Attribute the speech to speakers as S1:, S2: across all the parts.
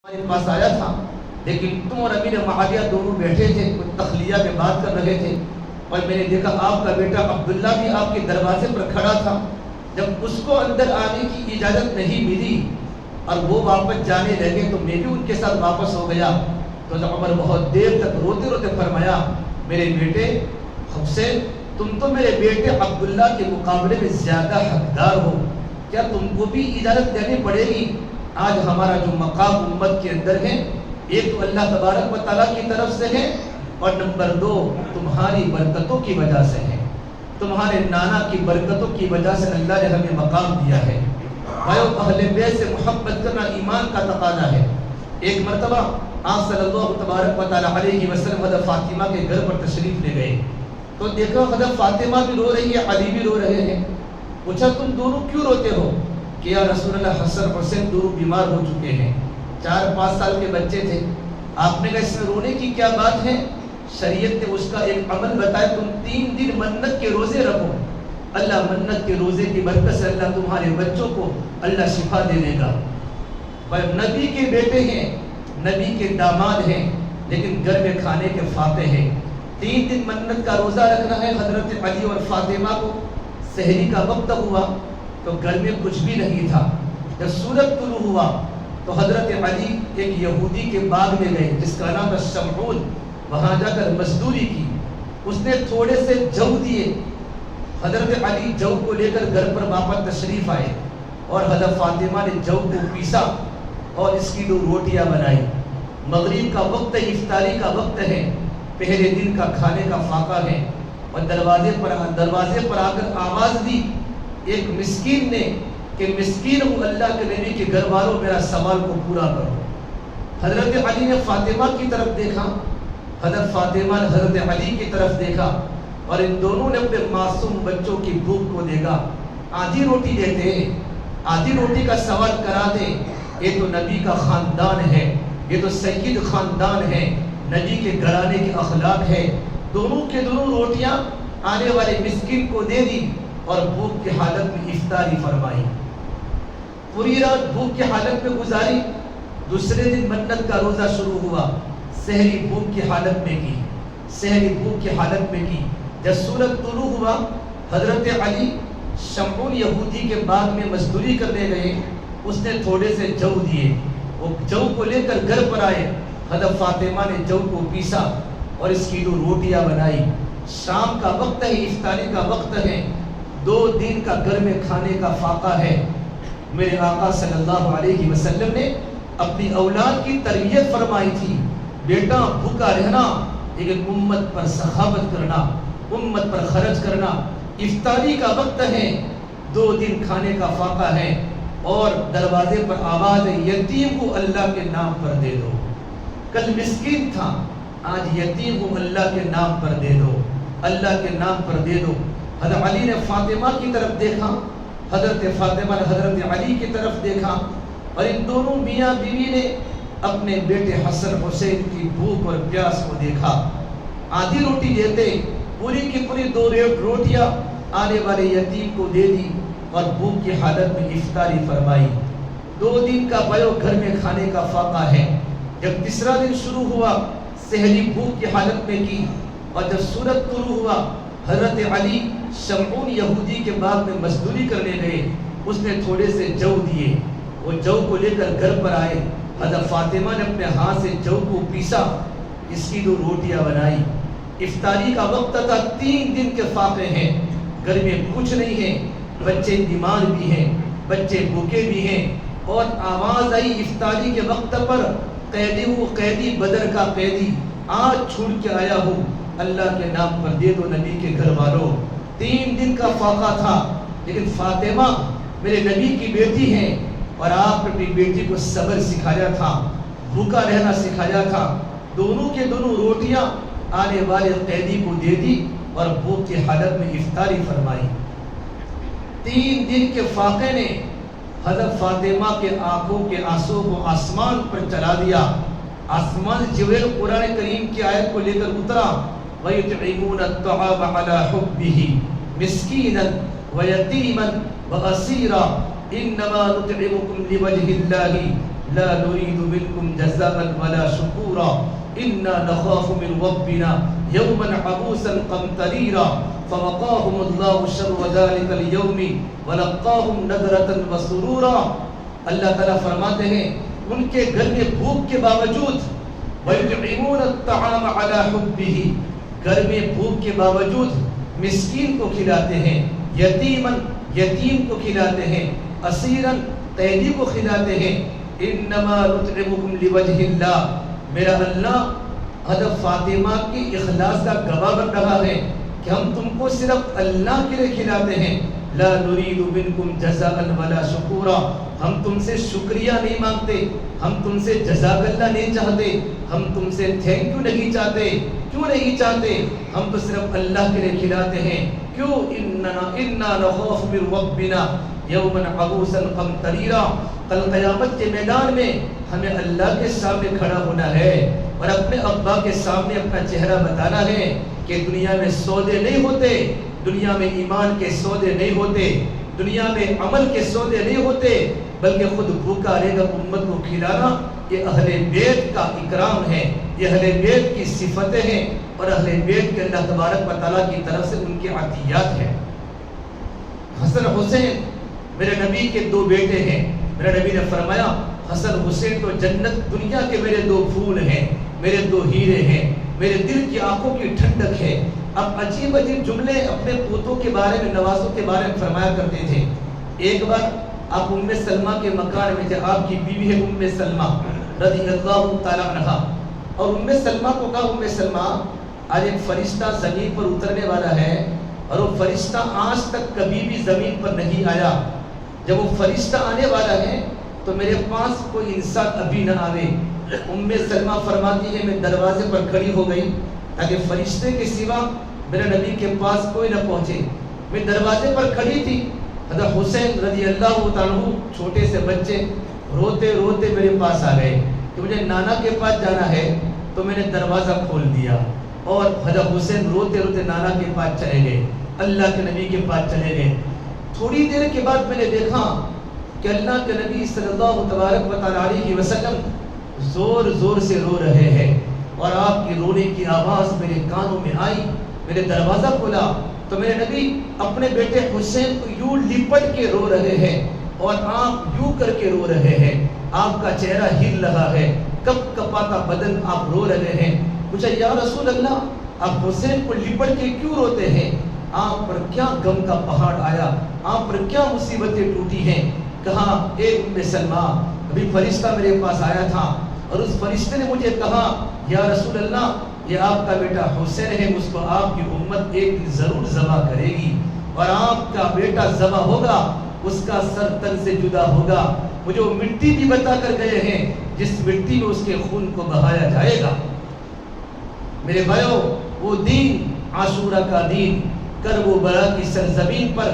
S1: ہمارے پاس آیا تھا، لیکن تم اور امیر معاویہ دونوں بیٹھے تھے، کچھ تخلیہ میں بات کر رہے تھے، اور میں نے دیکھا آپ کا بیٹا عبداللہ بھی آپ کے دروازے پر کھڑا تھا۔ جب اس کو اندر آنے کی اجازت نہیں ملی اور وہ واپس جانے لگے تو میں بھی ان کے ساتھ واپس ہو گیا۔ تو عمر بہت دیر تک روتے روتے فرمایا، میرے بیٹے حسین، تم تو میرے بیٹے عبداللہ کے مقابلے میں زیادہ حقدار ہو، کیا تم کو بھی اجازت دینی پڑے گی؟ آج ہمارا جو مقام امت کے اندر ہے، ایک تو اللہ تبارک و تعالیٰ کی طرف سے ہے، اور نمبر دو تمہاری برکتوں کی وجہ سے ہے، تمہارے نانا کی برکتوں کی وجہ سے اللہ نے ہمیں مقام دیا ہے۔ بھائیو، اہل بیت سے محبت کرنا ایمان کا تقاضا ہے۔ ایک مرتبہ آپ صلی اللہ تبارک و تعالیٰ علیہ وسلم حضرت فاطمہ کے گھر پر تشریف لے گئے تو دیکھا حضرت فاطمہ بھی رو رہی ہے، علی بھی رو رہے ہیں۔ پوچھا تم دونوں کیوں روتے ہو؟ کہ یا رسول اللہ، حسن حسین دونوں بیمار ہو چکے ہیں، 4-5 سال کے بچے تھے۔ آپ نے کہا اس میں رونے کی کیا بات ہے؟ شریعت نے اس کا ایک عمل بتایا، تم 3 دن منت کے روزے رکھو، اللہ منت کے روزے کی برکت سے اللہ تمہارے بچوں کو اللہ شفا دے دے گا۔ نبی کے بیٹے ہیں، نبی کے داماد ہیں، لیکن گھر میں کھانے کے فاتح ہیں۔ 3 دن منت کا روزہ رکھنا ہے۔ حضرت علی اور فاطمہ کو سحری کا وقت ہوا تو گھر میں کچھ بھی نہیں تھا۔ جب سورج طلوع ہوا تو حضرت علی ایک یہودی کے باغ میں گئے جس کا نام تھا شمعون، وہاں جا کر مزدوری کی۔ اس نے تھوڑے سے جو دیے، حضرت علی جو کو لے کر گھر پر واپس تشریف آئے، اور حضرت فاطمہ نے جو کو پیسا اور اس کی 2 روٹیاں بنائی۔ مغرب کا وقت ہے، افطاری کا وقت ہے، پہلے دن کا کھانے کا فاقہ ہے، اور دروازے پر آ کر آواز دی ایک مسکین نے کہ مسکین ہوں، اللہ کے نبی کے گھر والوں میرا سوال کو پورا کرو۔ حضرت علی نے فاطمہ کی طرف دیکھا، حضرت فاطمہ نے حضرت علی کی طرف دیکھا، اور ان دونوں نے اپنے معصوم بچوں کی بھوک کو دیکھا۔ آدھی روٹی دیتے ہیں، آدھی روٹی کا سوال کرا دیں، یہ تو نبی کا خاندان ہے، یہ تو سید خاندان ہے، نبی کے گھرانے کے اخلاق ہے۔ دونوں کے دونوں روٹیاں آنے والے مسکین کو دے دی اور بھوک کی حالت میں افطاری فرمائی۔ پوری رات بھوک کی حالت میں گزاری۔ دوسرے دن منت کا روزہ شروع ہوا، سحری بھوک کی حالت میں کی، سحری بھوک کی حالت میں کی۔ جب سورج طلوع ہوا، حضرت علی شمعون یہودی کے باغ میں مزدوری کرنے گئے، اس نے تھوڑے سے جو دیے، وہ جو کو لے کر گھر پر آئے۔ حضرت فاطمہ نے جو کو پیسا اور اس کی 2 روٹیاں بنائی۔ شام کا وقت ہے، افطاری کا وقت ہے، 2 دن کا گھر میں کھانے کا فاقہ ہے۔ میرے آقا صلی اللہ علیہ وسلم نے اپنی اولاد کی تربیت فرمائی تھی، بیٹا بھوکا رہنا لیکن امت پر سخاوت کرنا، امت پر خرچ کرنا۔ افطاری کا وقت ہے، 2 دن کھانے کا فاقہ ہے، اور دروازے پر آواز ہے، یتیم کو اللہ کے نام پر دے دو۔ کل مسکین تھا، آج یتیم کو اللہ کے نام پر دے دو، اللہ کے نام پر دے دو۔ حضرت علی نے فاطمہ کی طرف دیکھا، حضرت فاطمہ نے حضرت علی کی طرف دیکھا، اور ان دونوں میاں بیوی نے اپنے بیٹے حسن حسین کی بھوک اور پیاس کو دیکھا۔ آدھی روٹی دیتے، پوری کی پوری 2 روٹیاں آنے والے یتیم کو دے دی، اور بھوک کی حالت میں افطاری فرمائی۔ 2 دن کا بیو گھر میں کھانے کا فاقہ ہے۔ جب تیسرا دن شروع ہوا، سحری بھوک کی حالت میں کی، اور جب سورج طلوع ہوا، حضرت علی شمعون یہودی کے باغ میں مزدوری کرنے گئے، اس نے تھوڑے سے جو دیے، وہ جو کو لے کر گھر پر آئے۔ حضرت فاطمہ نے اپنے ہاتھ سے جو کو پیسا، اس کی 2 روٹیاں بنائی۔ افطاری کا وقت تھا، 3 دن کے فاقے ہیں، گھر میں کچھ نہیں ہے، بچے بیمار بھی ہیں، بچے بھوکے بھی ہیں، اور آواز آئی افطاری کے وقت پر، قیدی بدر کا قیدی آج چھوڑ کے آیا ہوں، اللہ کے نام پر دے دو نبی کے گھر والوں۔ 3 دن کا فاقہ تھا، لیکن فاطمہ میرے نبی کی بیٹی ہیں، اور آپ نے اپنی بیٹی کو صبر سکھایا تھا، بھوکا رہنا سکھایا تھا۔ دونوں کے دونوں روٹیاں آنے والے قیدی کو دے دی، اور بھوک کی حالت میں افطاری فرمائی۔ 3 دن کے فاقے نے حضرت فاطمہ کے آنکھوں کے آنسو کو آسمان پر چلا دیا۔ آسمان جبریل قرآن کریم کی آیت کو لے کر اترا، وَيُطْعِمُونَ الطَّعَامَ عَلَى حُبِّهِ مِسْكِينًا وَيَتِيمًا وَأَسِيرًا إِنَّمَا نُطْعِمُكُمْ لِوَجْهِ اللَّهِ لا نريد منكم جزاء ولا شكورا إنا نخاف من ربنا يوما عبوسا قمطريرا فوقاهم الله شر ذلك اليوم ولقاهم نضرة وسرورا. اللہ تعالیٰ فرماتے ہیں ان کے گھر میں بھوک کے باوجود وَيُطْعِمُونَ الطَّعَامَ عَلَى حُبِّهِ گھر میں بھوک کے باوجود مسکین کو کھلاتے ہیں, یتیم کو کھلاتے ہیں, اسیراً قیدی کو کھلاتے ہیں. انما نطعمکم لوجہ اللہ, میرا اللہ حضرت فاطمہ کی اخلاص کا گواہ بن رہا ہے کہ ہم تم کو صرف اللہ کے لیے کھلاتے ہیں. لا نريد منکم جزاء ولا شکورا, ہم تم سے شکریہ نہیں مانگتے, ہم تم سے جزاک اللہ نہیں چاہتے, ہم تم سے تھینک یو نہیں چاہتے. کیوں نہیں چاہتے؟ ہم تو صرف اللہ کے لیے کھلاتے ہیں. کیوں؟ انا نخاف من ربنا یوما عبوسا قمطریرا, کل قیامت کے میدان میں ہمیں اللہ کے سامنے کھڑا ہونا ہے اور اپنے ابا کے سامنے اپنا چہرہ بتانا ہے کہ دنیا میں سودے نہیں ہوتے, دنیا میں ایمان کے سودے نہیں ہوتے, دنیا میں عمل کے سودے نہیں ہوتے, بلکہ خود بھوکا رہے گا امت کو کھلانا. یہ اہل بیت کا اکرام ہے, یہ اہل بیت کی صفتیں ہیں اور اہل بیت کے اللہ تبارک و تعالیٰ کی طرف سے ان کے عطیات ہیں. حسن حسین میرے نبی کے دو بیٹے ہیں. میرے نبی نے فرمایا حسن حسین تو جنت دنیا کے میرے دو پھول ہیں, میرے دو ہیرے ہیں, میرے دل کی آنکھوں کی ٹھنڈک ہے. اب عجیب عجیب جملے اپنے پوتوں کے بارے میں, نوازوں کے بارے میں فرمایا کرتے تھے. ایک بار آپ ام سلمہ کے مکان میں تھے, آپ کی بیوی ہے ام سلمہ رضی اللہ تعالیٰ عنہا, اور ام سلمہ کو کہا ام سلمہ آج ایک فرشتہ زمین پر اترنے والا ہے اور وہ فرشتہ آج تک کبھی بھی زمین پر نہیں آیا. جب وہ فرشتہ آنے والا ہے تو میرے پاس کوئی انسان ابھی نہ آوے. ام سلمہ فرماتی ہے میں دروازے پر کھڑی ہو گئی تاکہ فرشتے کے سوا میرے نبی کے پاس کوئی نہ پہنچے. میں دروازے پر کھڑی تھی, حضرت حسین رضی اللہ تعالیٰ چھوٹے سے بچے روتے روتے میرے پاس آ گئے کہ مجھے نانا کے پاس جانا ہے. تو میں نے دروازہ کھول دیا اور حضرت حسین روتے روتے نانا کے پاس چلے گئے, اللہ کے نبی کے پاس چلے گئے. تھوڑی دیر کے بعد میں نے دیکھا کہ اللہ کے نبی صلی اللہ تبارک و تعالیٰ علیہ وسلم زور زور سے رو رہے ہیں اور آپ کی رونے کی آواز میرے کانوں میں آئی. میں نے دروازہ کھولا تو میرے نبی اپنے بیٹے حسین کو یوں لپٹ کے رو رہے ہیں اور آپ یوں کر کے رو رہے ہیں. آپ کا چہرہ ہل رہا ہے, کپ کپاتا بدن, آپ رو رہے ہیں. پوچھا یا رسول اللہ آپ حسین کو لپٹ کے کیوں روتے ہیں؟ آپ پر کیا غم کا پہاڑ آیا, آپ پر کیا مصیبتیں ٹوٹی ہیں؟ کہا اے ام سلمہ ابھی فرشتہ میرے پاس آیا تھا اور اس فرشتے نے مجھے کہا یا رسول اللہ یہ آپ کا بیٹا حسین ہے, اس کو آپ کی امت ایک دن ضرور ذبح کرے گی اور آپ کا بیٹا ذبح ہوگا, اس کا سر تن سے جدا ہوگا. مجھے وہ مٹی بھی بتا کر گئے ہیں جس مٹی میں اس کے خون کو بہایا جائے گا. میرے بھائیو وہ دین عاشورہ کا دین, کربلا کی سرزمین پر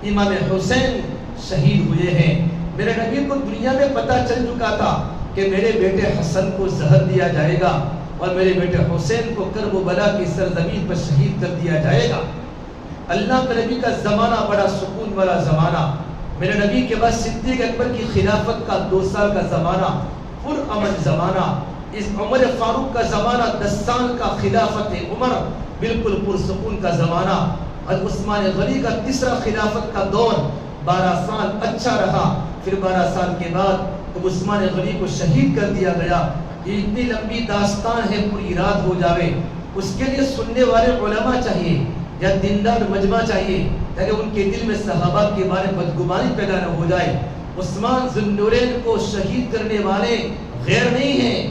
S1: امام حسین شہید ہوئے ہیں. میرے نبی کو دنیا میں پتہ چل چکا تھا کہ میرے بیٹے حسن کو زہر دیا جائے گا اور میرے بیٹے حسین کو کربلا کی سرزمین پر شہید کر دیا جائے گا. اللہ کے نبی کا زمانہ بڑا سکون والا زمانہ. میرے نبی کے بعد صدیق اکبر کی خلافت کا 2 سال کا زمانہ, پرامن زمانہ. اس عمر فاروق کا زمانہ 10 سال کا خلافت عمر, بالکل پرسکون کا زمانہ. اور عثمان غنی کا تیسرا خلافت کا دور 12 سال اچھا رہا. پھر 12 سال کے بعد تو عثمان غنی کو شہید کر دیا گیا. یہ اتنی لمبی داستان ہے, پوری رات ہو جاوے. اس کے لیے سننے والے علماء چاہیے یا دیندار مجمع چاہیے تاکہ ان کے دل میں صحابہ کے بارے میں بدگمانی پیدا نہ ہو جائے. عثمان ذی النورین کو شہید کرنے والے غیر نہیں ہیں,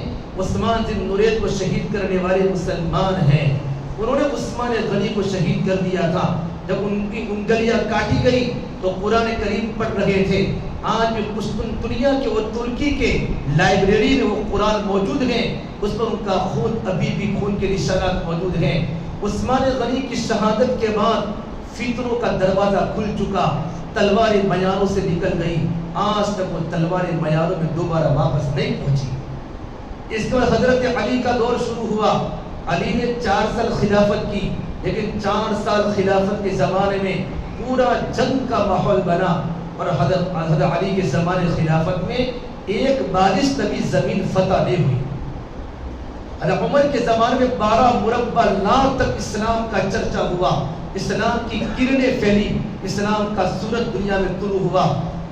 S1: عثمان ذی النورین کو شہید کرنے والے مسلمان ہیں. انہوں نے عثمان غنی کو شہید کر دیا تھا. جب ان کی انگلیاں کاٹی گئی تو قرآن کریم پڑھ رہے تھے. آج بھی قسطنطنیہ کے اور ترکی کے لائبریری میں وہ قرآن موجود ہیں, اس پر ان کا خون ابھی بھی خون کے نشانات موجود ہیں. عثمان غنی کی شہادت کے بعد فتنوں کا دروازہ کھل چکا, تلواریں میاروں سے نکل گئی. آج تک وہ تلواریں میاروں میں دوبارہ واپس نہیں پہنچی. اس کے بعد حضرت علی کا دور شروع ہوا. علی نے 4 سال خلافت کی, لیکن 4 سال خلافت کے زمانے میں پورا جنگ کا ماحول بنا اور حضرت علی کے زمانے خلافت میں ایک بارش تبھی زمین فتح نہیں ہوئی. حضرت عمر کے زمانے میں 12 مربع لاکھ تک اسلام کا چرچا ہوا، اسلام کی کرنیں پھیلی، اسلام کا سورج دنیا میں طلوع ہوا.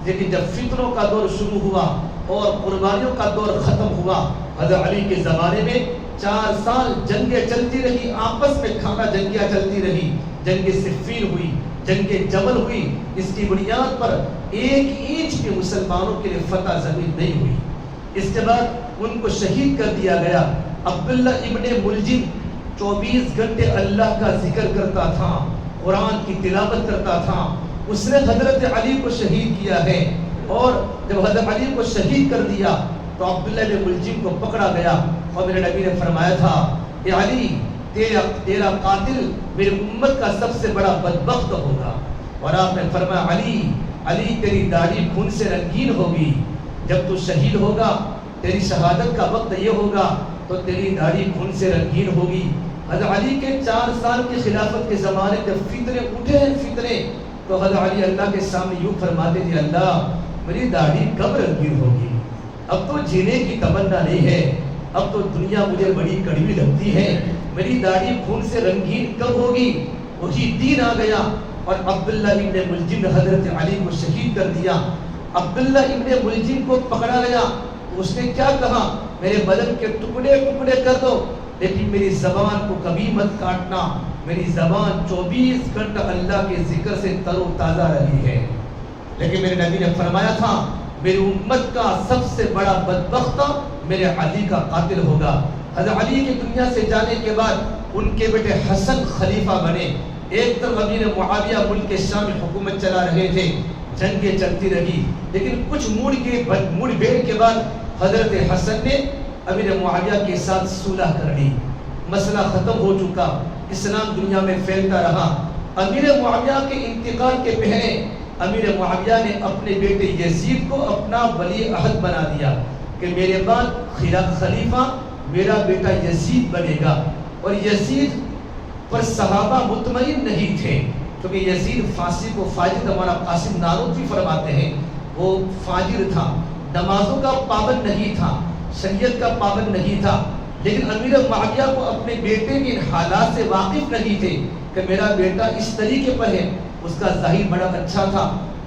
S1: لیکن جب فتنوں کا دور شروع ہوا اور قربانیوں کا دور ختم ہوا، حضرت علی کے زمانے میں 4 سال جنگیں چلتی رہی، آپس میں کھانا جنگیاں چلتی رہی. جنگ صفین ہوئی، جنگ جمل ہوئی. اس کی بنیاد پر ایک اینچ بھی مسلمانوں کے لیے فتح زمین نہیں ہوئی. اس کے بعد ان کو شہید کر دیا گیا. عبداللہ ابن ملجم 24 گھنٹے اللہ کا ذکر کرتا تھا، قرآن کی تلاوت کرتا تھا. اس نے حضرت علی کو شہید کیا ہے. اور جب حضرت علی کو شہید کر دیا تو عبداللہ ابن ملجم کو پکڑا گیا اور میرے نبی نے فرمایا تھا کہ علی تیرا قاتل میری امت کا سب سے بڑا بدبخت ہوگا. اور آپ نے فرمایا علی تیری داڑھی خون سے رنگین ہوگی. جب تو شہید ہوگا، تیری شہادت کا وقت یہ ہوگا تو تیری داڑھی خون سے رنگین ہوگی. حضرت علی کے 4 سال کی خلافت کے زمانے جب فتنے اٹھے تو حضرت علی اللہ کے سامنے یوں فرماتے تھے، اللہ میری داڑھی کب رنگین ہوگی؟ اب تو جینے کی تمنا نہیں ہے، اب تو دنیا مجھے بڑی کڑوی لگتی ہے، میری داڑھی خون سے رنگین کب ہوگی؟ وہی دین آ گیا اور عبداللہ ابن ملجم نے حضرت علی کو شہید کر دیا. عبداللہ ابن ملجم کو پکڑا گیا. اس نے کیا کہا؟ میرے بدن کے ٹکڑے ٹکڑے کر دو لیکن میری زبان کو کبھی مت کاٹنا. میری زبان 24 گھنٹہ اللہ کے ذکر سے تر و تازہ رہی ہے. لیکن میرے نبی نے فرمایا تھا میری امت کا سب سے بڑا بدبخت میرے علی کا قاتل ہوگا. حضرت علی کی دنیا سے جانے کے بعد ان کے بیٹے حسن خلیفہ بنے. ایک طرف امیر معاویہ ملک شام میں حکومت چلا رہے تھے، جنگیں چلتی رہی. لیکن کچھ موڑ بھیڑ کے بعد حضرت حسن نے امیر معاویہ کے ساتھ صلح کر لی. مسئلہ ختم ہو چکا، اسلام دنیا میں پھیلتا رہا. امیر معاویہ کے انتقال کے پہلے امیر معاویہ نے اپنے بیٹے یزید کو اپنا ولی عہد بنا دیا کہ میرے بعد خلیفہ میرا بیٹا یزید بنے گا. اور یزید پر صحابہ مطمئن نہیں تھے کیونکہ یزید فاسق و فاجر، ہمارا قاسم نانوتوی فرماتے ہیں وہ فاجر تھا، نمازوں کا پابند نہیں تھا، شریعت کا پابند نہیں تھا. لیکن امیر معاویہ کو اپنے بیٹے کے ان حالات سے واقف نہیں تھے کہ میرا بیٹا اس طریقے پر ہے. اس کا ظاہر بڑا اچھا تھا،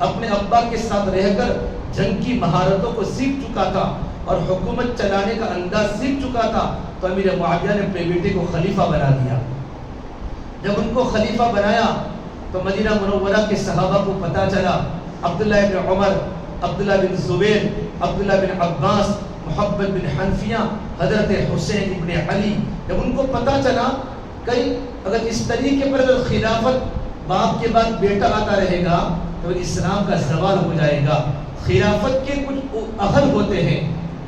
S1: اپنے ابا کے ساتھ رہ کر جنگ کی مہارتوں کو سیکھ چکا تھا اور حکومت چلانے کا انداز سیکھ چکا تھا. تو امیر معاویہ نے اپنے بیٹے کو خلیفہ بنا دیا. جب ان کو خلیفہ بنایا تو مدینہ منورہ کے صحابہ کو پتہ چلا. عبداللہ بن عمر، عبداللہ بن زبیر، عبداللہ بن عباس، محمد بن حنفیہ، حضرت حسین ابن علی، جب ان کو پتہ چلا کہ اگر اس طریقے پر اگر خلافت باپ کے بعد بیٹا آتا رہے گا تو اسلام کا زوال ہو جائے گا. خلافت کے کچھ اہل ہوتے ہیں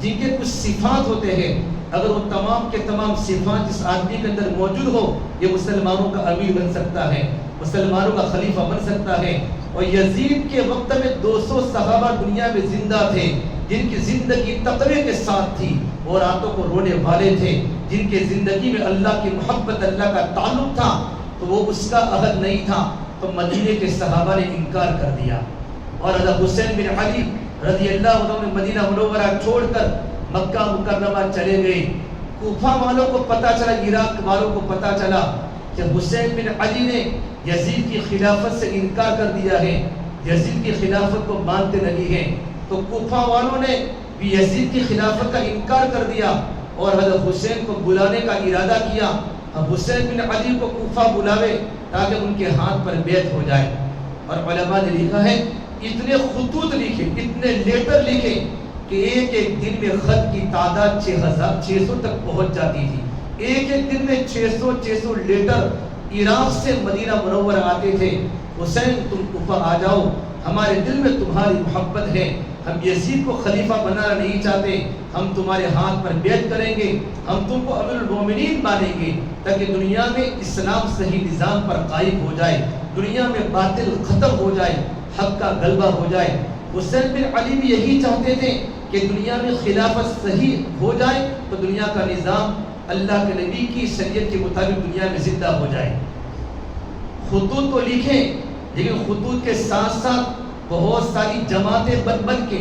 S1: جن کے کچھ صفات ہوتے ہیں، اگر وہ تمام کے تمام صفات جس آدمی کے اندر موجود ہو یہ مسلمانوں کا امیر بن سکتا ہے، مسلمانوں کا خلیفہ بن سکتا ہے. اور یزید کے وقت میں 200 صحابہ دنیا میں زندہ تھے جن کی زندگی تقوی کے ساتھ تھی اور راتوں کو رونے والے تھے، جن کے زندگی میں اللہ کی محبت، اللہ کا تعلق تھا. تو وہ اس کا عہد نہیں تھا تو مدینے کے صحابہ نے انکار کر دیا. اور حضرت حسین بن علی رضی اللہ عنہ نے مدینہ منورہ چھوڑ کر مکہ مکرمہ چلے گئے. کوفہ والوں کو پتہ چلا، عراق والوں کو پتہ چلا کہ حسین بن علی نے یزید کی خلافت سے انکار کر دیا ہے، یزید کی خلافت کو مانتے نہیں ہیں. تو کوفہ والوں نے بھی یزید کی خلافت کا انکار کر دیا اور حضرت حسین کو بلانے کا ارادہ کیا. اب حسین بن علی کو کوفہ بلاوے تاکہ ان کے ہاتھ پر بیعت ہو جائے. اور علماء نے لکھا ہے اتنے خطوط لکھے، اتنے لیٹر لکھے کہ ایک ایک دن میں خط کی تعداد 600 تک پہنچ جاتی تھی. ایک ایک دن میں 600 لیٹر عراق سے مدینہ منورہ آتے تھے. حسین تم کوفہ آ جاؤ، ہمارے دل میں تمہاری محبت ہے، ہم یزید کو خلیفہ بنانا نہیں چاہتے، ہم تمہارے ہاتھ پر بیعت کریں گے، ہم تم کو امیر المومنین مانیں گے تاکہ دنیا میں اسلام صحیح نظام پر قائم ہو جائے، دنیا میں باطل ختم ہو جائے، حق کا غلبہ ہو جائے. حسین بن علی بھی یہی چاہتے تھے کہ دنیا میں خلافت صحیح ہو جائے تو دنیا کا نظام اللہ کے نبی کی شریعت کے مطابق دنیا میں زندہ ہو جائے. خطوط تو لکھیں لیکن خطوط کے ساتھ ساتھ بہت ساری جماعتیں بن کے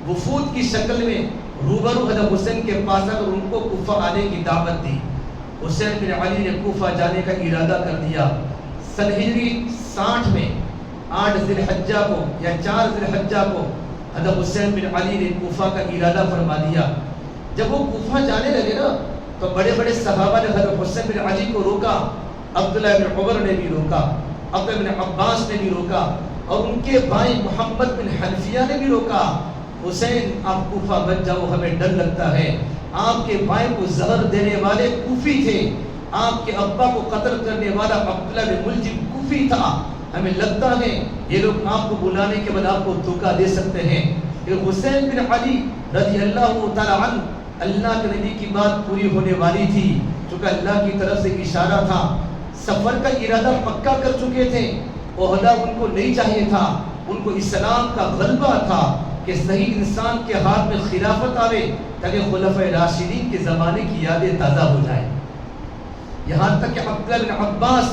S1: وفود کی شکل میں روبرو حضرت حسین کے پاس اگر ان کو کوفہ آنے کی دعوت دی. حسین بن علی نے کوفہ جانے کا ارادہ کر دیا. سن ہجری 60 میں 8 ذی الحجہ کو یا 4 ذی الحجہ کو حضرت حسین بن علی نے کوفہ کا ارادہ فرما دیا. جب وہ کوفہ جانے لگے نا تو بڑے بڑے صحابہ نے حضرت حسین بن علی کو روکا. عبداللہ بن عمر نے بھی روکا, عبداللہ بن عباس نے بھی روکا, اور ان کے بھائی محمد بن حنفیہ نے بھی روکا. حسین آپ کوفہ بچ جاؤ, ہمیں ڈر لگتا ہے. آپ کے بھائی کو زہر دینے والے کوفی تھے, آپ کے ابا کو قتل کرنے والا عبداللہ بن ملجم کوفی تھا, ہمیں لگتا ہے یہ لوگ آپ کو بلانے کے بعد آپ کو دھوکہ دے سکتے ہیں. حسین بن علی رضی اللہ تعالی عنہ, اللہ کے نبی کی بات پوری ہونے والی تھی, چونکہ اللہ کی طرف سے اشارہ تھا. سفر کا ارادہ پکا کر چکے تھے. عہدہ ان کو نہیں چاہیے تھا, ان کو اسلام کا غلبہ تھا کہ صحیح انسان کے ہاتھ میں خلافت آوے تاکہ خلفائے راشدین کے زمانے کی یادیں تازہ ہو جائیں. یہاں تک کہ عبداللہ بن عباس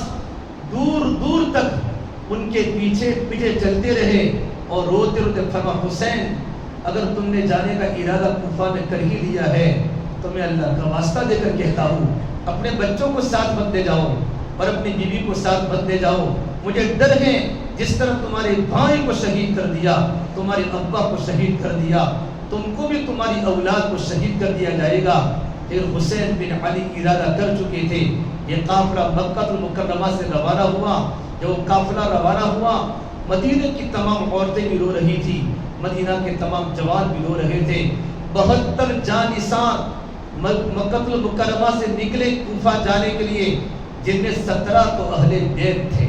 S1: دور دور تک ان کے پیچھے پیچھے چلتے رہے اور روتے روتے فرما, حسین اگر تم نے جانے کا ارادہ کوفہ میں کر ہی لیا ہے تو میں اللہ کا واسطہ دے کر کہتا ہوں, اپنے بچوں کو ساتھ مت لے جاؤ اور اپنی بیوی کو ساتھ مت لے جاؤ. مجھے ڈر ہے جس طرح تمہارے بھائی کو شہید کر دیا, تمہارے ابا کو شہید کر دیا, تم کو بھی تمہاری اولاد کو شہید کر دیا جائے گا. پھر حسین بن علی ارادہ کر چکے تھے. یہ قافلہ مکہ المکرمہ سے روانہ ہوا. جب وہ قافلہ روانہ ہوا, مدینہ کی تمام عورتیں بھی رو رہی تھی, مدینہ کے تمام جوان بھی رو رہے تھے. 72 جانثار مکہ المکرمہ سے نکلے کوفہ جانے کے لیے, جن میں 17 تو اہل بیت تھے,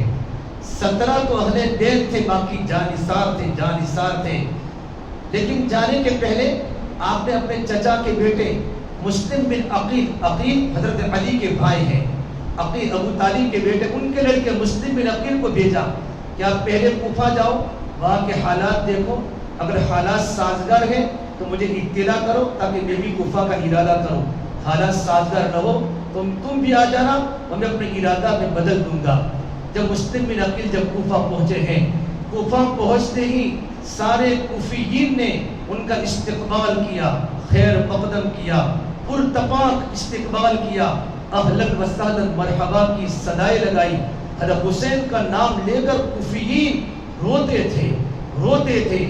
S1: 17 تو اہل بیت تھے, باقی جانثار تھے. لیکن جانے کے پہلے آپ نے اپنے چچا کے بیٹے مسلم بن عقیل حضرت علی کے بھائی ہیں, عقیل ابو طالب کے بیٹے, ان کے لڑکے مسلم بن عقیل کو بھیجا کہ آپ پہلے کوفہ جاؤ, وہاں کے حالات دیکھو, اگر حالات سازگار ہیں تو مجھے اطلاع کرو تاکہ میں بھی کوفہ کا ارادہ کروں. حالات سازگار نہ ہو تم بھی آ جانا اور میں اپنے ارادہ میں بدل دوں گا. جب مسلم بن عقیل جب کوفہ پہنچے ہیں, کوفہ پہنچتے ہی سارے کوفیین نے ان کا استقبال کیا, خیر مقدم کیا, پرتپاک استقبال کیا, اہلاً و سہلاً مرحبا کی صدائیں لگائی. حضرت حسین کا نام لے کر کوفیین روتے تھے,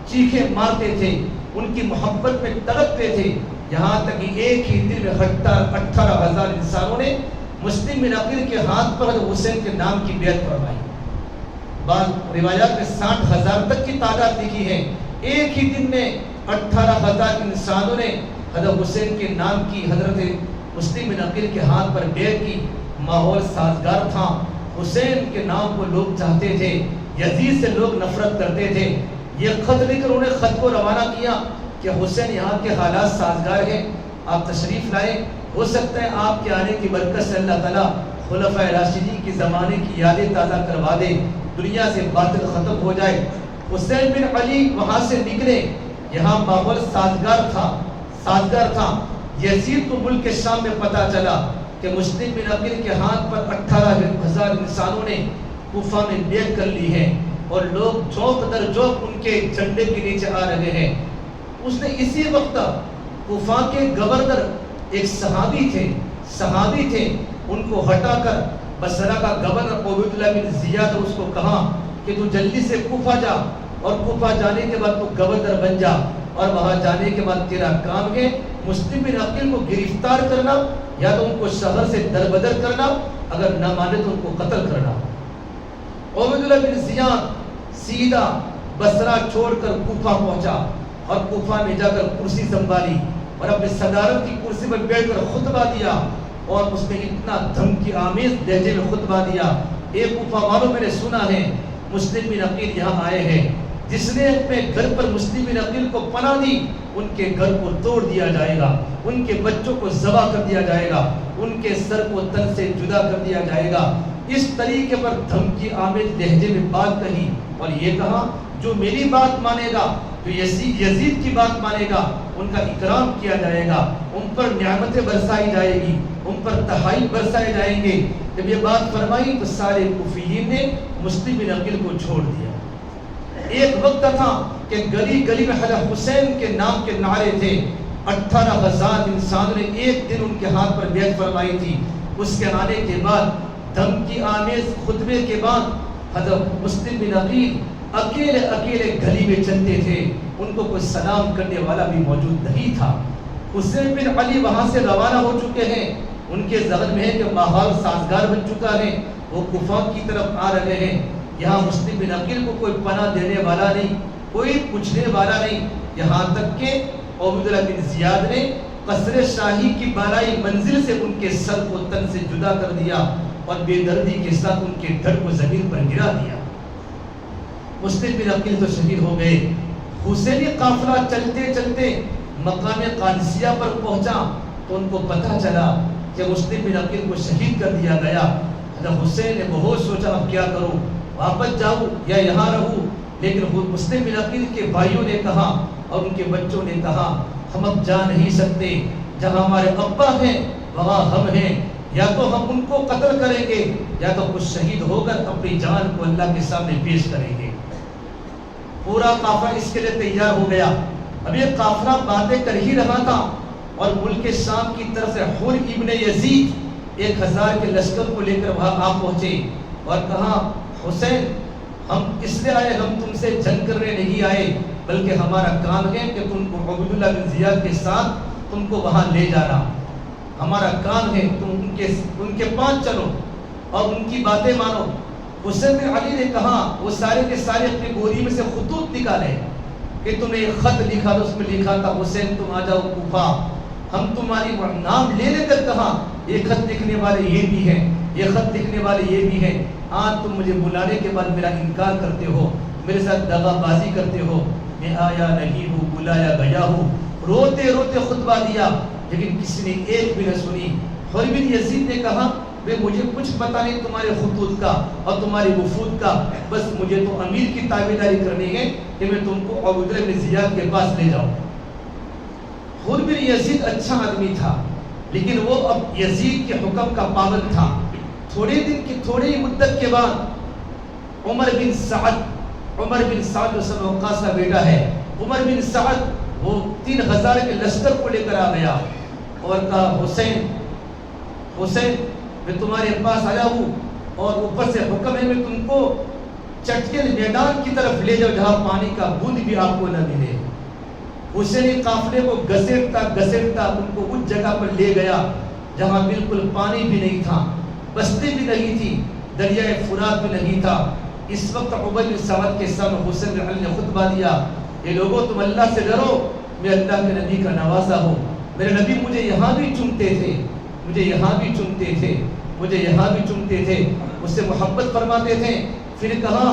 S1: چیخیں مارتے تھے, ان کی محبت میں تڑپتے تھے. یہاں تک کہ ایک ہی دن میں 18,000 انسانوں نے مسلم بن عقیل کے ہاتھ پر حضرت حسین کے نام کی بیعت فرمائی. بعض روایات میں 60,000 تک کی تعداد لکھی ہے. ایک ہی دن میں 18,000 انسانوں نے حضرت حسین کے نام کی حضرت مسلم بن عقیل کے ہاتھ پر بیعت کی. ماحول سازگار تھا. حسین کے نام کو لوگ چاہتے تھے, یزید سے لوگ نفرت کرتے تھے. یہ خط لے کر انہوں نے خط کو روانہ کیا کہ حسین یہاں کے حالات سازگار ہیں, آپ تشریف لائیں, ہو سکتا ہے آپ کے آنے کی برکت سے اللہ تعالیٰ خلفائے راشدین کے زمانے کی یادیں تازہ کروا دے, دنیا سے باطل ختم ہو جائے. حسین بن علی وہاں سے نکلے, یہاں ماحول سازگار تھا. یزید کو ملک کے شام میں پتہ چلا کہ مسلم بن عقیل کے ہاتھ پر 18,000 انسانوں نے کوفہ میں بیعت کر لی ہے اور لوگ چوک در چوک ان کے جھنڈے کے نیچے آ رہے ہیں. اس نے اسی وقت کوفہ کے گورنر ایک صحابی تھے, ان کو ہٹا کر بصرہ کا گورنر عبید اللہ بن زیاد اس کو کہا کہ تو جلدی سے کوفہ جا, اور کوفہ جانے کے بعد تو گورنر بن جا, اور وہاں جانے کے بعد تیرا کام ہے مسلم بن عقیل کو گرفتار کرنا, یا تو ان کو شہر سے دربدر کرنا, اگر نہ مانے تو ان کو قتل کرنا. عبید اللہ بن زیاد سیدھا بصرہ چھوڑ کر کوفہ پہنچا, اور کوفہ میں جا کر کرسی سنبھالی اور اپنے صدارت کی کرسی پر بیٹھ کر خطبہ دیا, اور اس میں اتنا دھمکی آمیز لہجے میں خطبہ دیا. ایک کوفہ والوں میں نے سنا ہے مسلم بن عقیل یہاں آئے ہیں, جس نے اپنے گھر پر مسلم بن عقیل کو پناہ دی ان کے گھر کو توڑ دیا جائے گا, ان کے بچوں کو ذبح کر دیا جائے گا, ان کے سر کو تن سے جدا کر دیا جائے گا. اس طریقے پر دھمکی آمیز لہجے میں بات کہی, اور یہ کہا جو میری بات مانے گا, جو یزید کی بات مانے گا, ان کا اکرام کیا جائے گا, ان پر نعمتیں برسائی جائے گی, ان پر تحائف برسائے جائیں گے. جب یہ بات فرمائی تو سارے کوفیین نے مسلم بن عقیل کو چھوڑ دیا. ایک وقت تھا کہ گلی گلی میں حضرت حسین کے نام کے نعرے تھے. 18,000 انسانوں نے ایک دن ان کے ہاتھ پر بیعت فرمائی تھی. اس کے آنے کے بعد دھمکی آمیز خطبے کے بعد حضرت مسلم بن عقیل اکیلے اکیلے گلی میں چلتے تھے. ان کو کوئی سلام کرنے والا بھی موجود نہیں تھا. حسین بن علی وہاں سے روانہ ہو چکے ہیں. ان کے ذہن میں ہے کہ ماحول سازگار بن چکا ہے. وہ کوفہ کی طرف آ رہے ہیں. یہاں مسلم بن عقیل کو کوئی پناہ دینے والا نہیں, کوئی پوچھنے والا نہیں. یہاں تک کہ عبیداللہ بن زیاد نے قصر شاہی کی بالائی منزل سے ان کے سر کو تن سے جدا کر دیا اور بے دردی کے ساتھ ان کے دھڑ کو زمین پر گرا دیا. مسلم بن عقیل تو شہید ہو گئے. حسینی قافلہ چلتے چلتے مقام قادسیہ پر پہنچا تو ان کو پتہ چلا کہ مسلم بن عقیل کو شہید کر دیا گیا. حضرت حسین نے بہت سوچا اب کیا کروں, واپس جاؤں یا یہاں رہوں. لیکن مسلم بن عقیل کے بھائیوں نے کہا اور ان کے بچوں نے کہا ہم اب جا نہیں سکتے. جہاں ہمارے ابا ہیں وہاں ہم ہیں. یا تو ہم ان کو قتل کریں گے یا تو کچھ شہید ہو کر اپنی جان کو اللہ کے سامنے پیش کریں گے. پورا قافلہ اس کے لیے تیار ہو گیا. اب یہ قافلہ باتیں کر ہی رہا تھا اور ملک شام کی طرف سے حر ابن یزید 1000 کے لشکر کو لے کر وہاں آ پہنچے اور کہا حسین ہم اس لیے آئے, ہم تم سے جنگ کرنے نہیں آئے بلکہ ہمارا کام ہے کہ تم کو عبیداللہ بن زیاد کے ساتھ تم کو وہاں لے جانا. ہمارا کام ہے تم ان کے پاس چلو اور ان کی باتیں مانو. حسین بن علی نے کہا, وہ سارے کے سارے اپنی گوری میں سے خطوط نکالے کہ تم نے ایک خط لکھا تھا, اس میں لکھا تھا حسین تم آ جاؤ کوفہ. ہم تمہاری نام لے لے کر کہا یہ خط لکھنے والے یہ بھی ہیں, یہ خط لکھنے والے یہ بھی ہیں. آج تم مجھے بلانے کے بعد میرا انکار کرتے ہو, میرے ساتھ دغا بازی کرتے ہو. میں آیا نہیں ہوں, بلایا گیا ہوں. روتے روتے خطبہ دیا لیکن کسی نے ایک بھی نہ سنی. حر بن یزید نے کہا مجھے کچھ پتا نہیں تمہارے خطوط کا اور تمہاری وفود کا, بس مجھے تو امیر کی تابعداری کرنی ہے کہ میں تم کو عبیداللہ بن زیاد کے پاس لے جاؤں. حر بن یزید اچھا آدمی تھا لیکن وہ اب یزید کے حکم کا پابند تھا. تھوڑی مدت کے بعد عمر بن سعد جو سب وقاص کا بیٹا ہے, عمر بن سعد وہ 3000 کے لشکر کو لے کر آ گیا اور کہا حسین میں تمہارے پاس آیا ہوں اور اوپر سے حکم ہے میں تم کو چٹکل میدان کی طرف لے جاؤ جہاں پانی کا بوند بھی آپ کو نہ ملے. حسینی قافلے کو گھسیٹتا ان کو اس جگہ پر لے گیا جہاں بالکل پانی بھی نہیں تھا, بستی بھی نہیں تھی, دریائے فرات بھی نہیں تھا. اس وقت عبید بن سعد کے سامنے حسین بن علی نے خطبہ دیا, یہ لوگوں تم اللہ سے ڈرو, میں اللہ کے نبی کا نوازا ہوں. میرے نبی مجھے یہاں بھی چنتے تھے, مجھے یہاں بھی چنتے تھے, مجھے یہاں بھی چنتے تھے, مجھ سے محبت فرماتے تھے. پھر کہا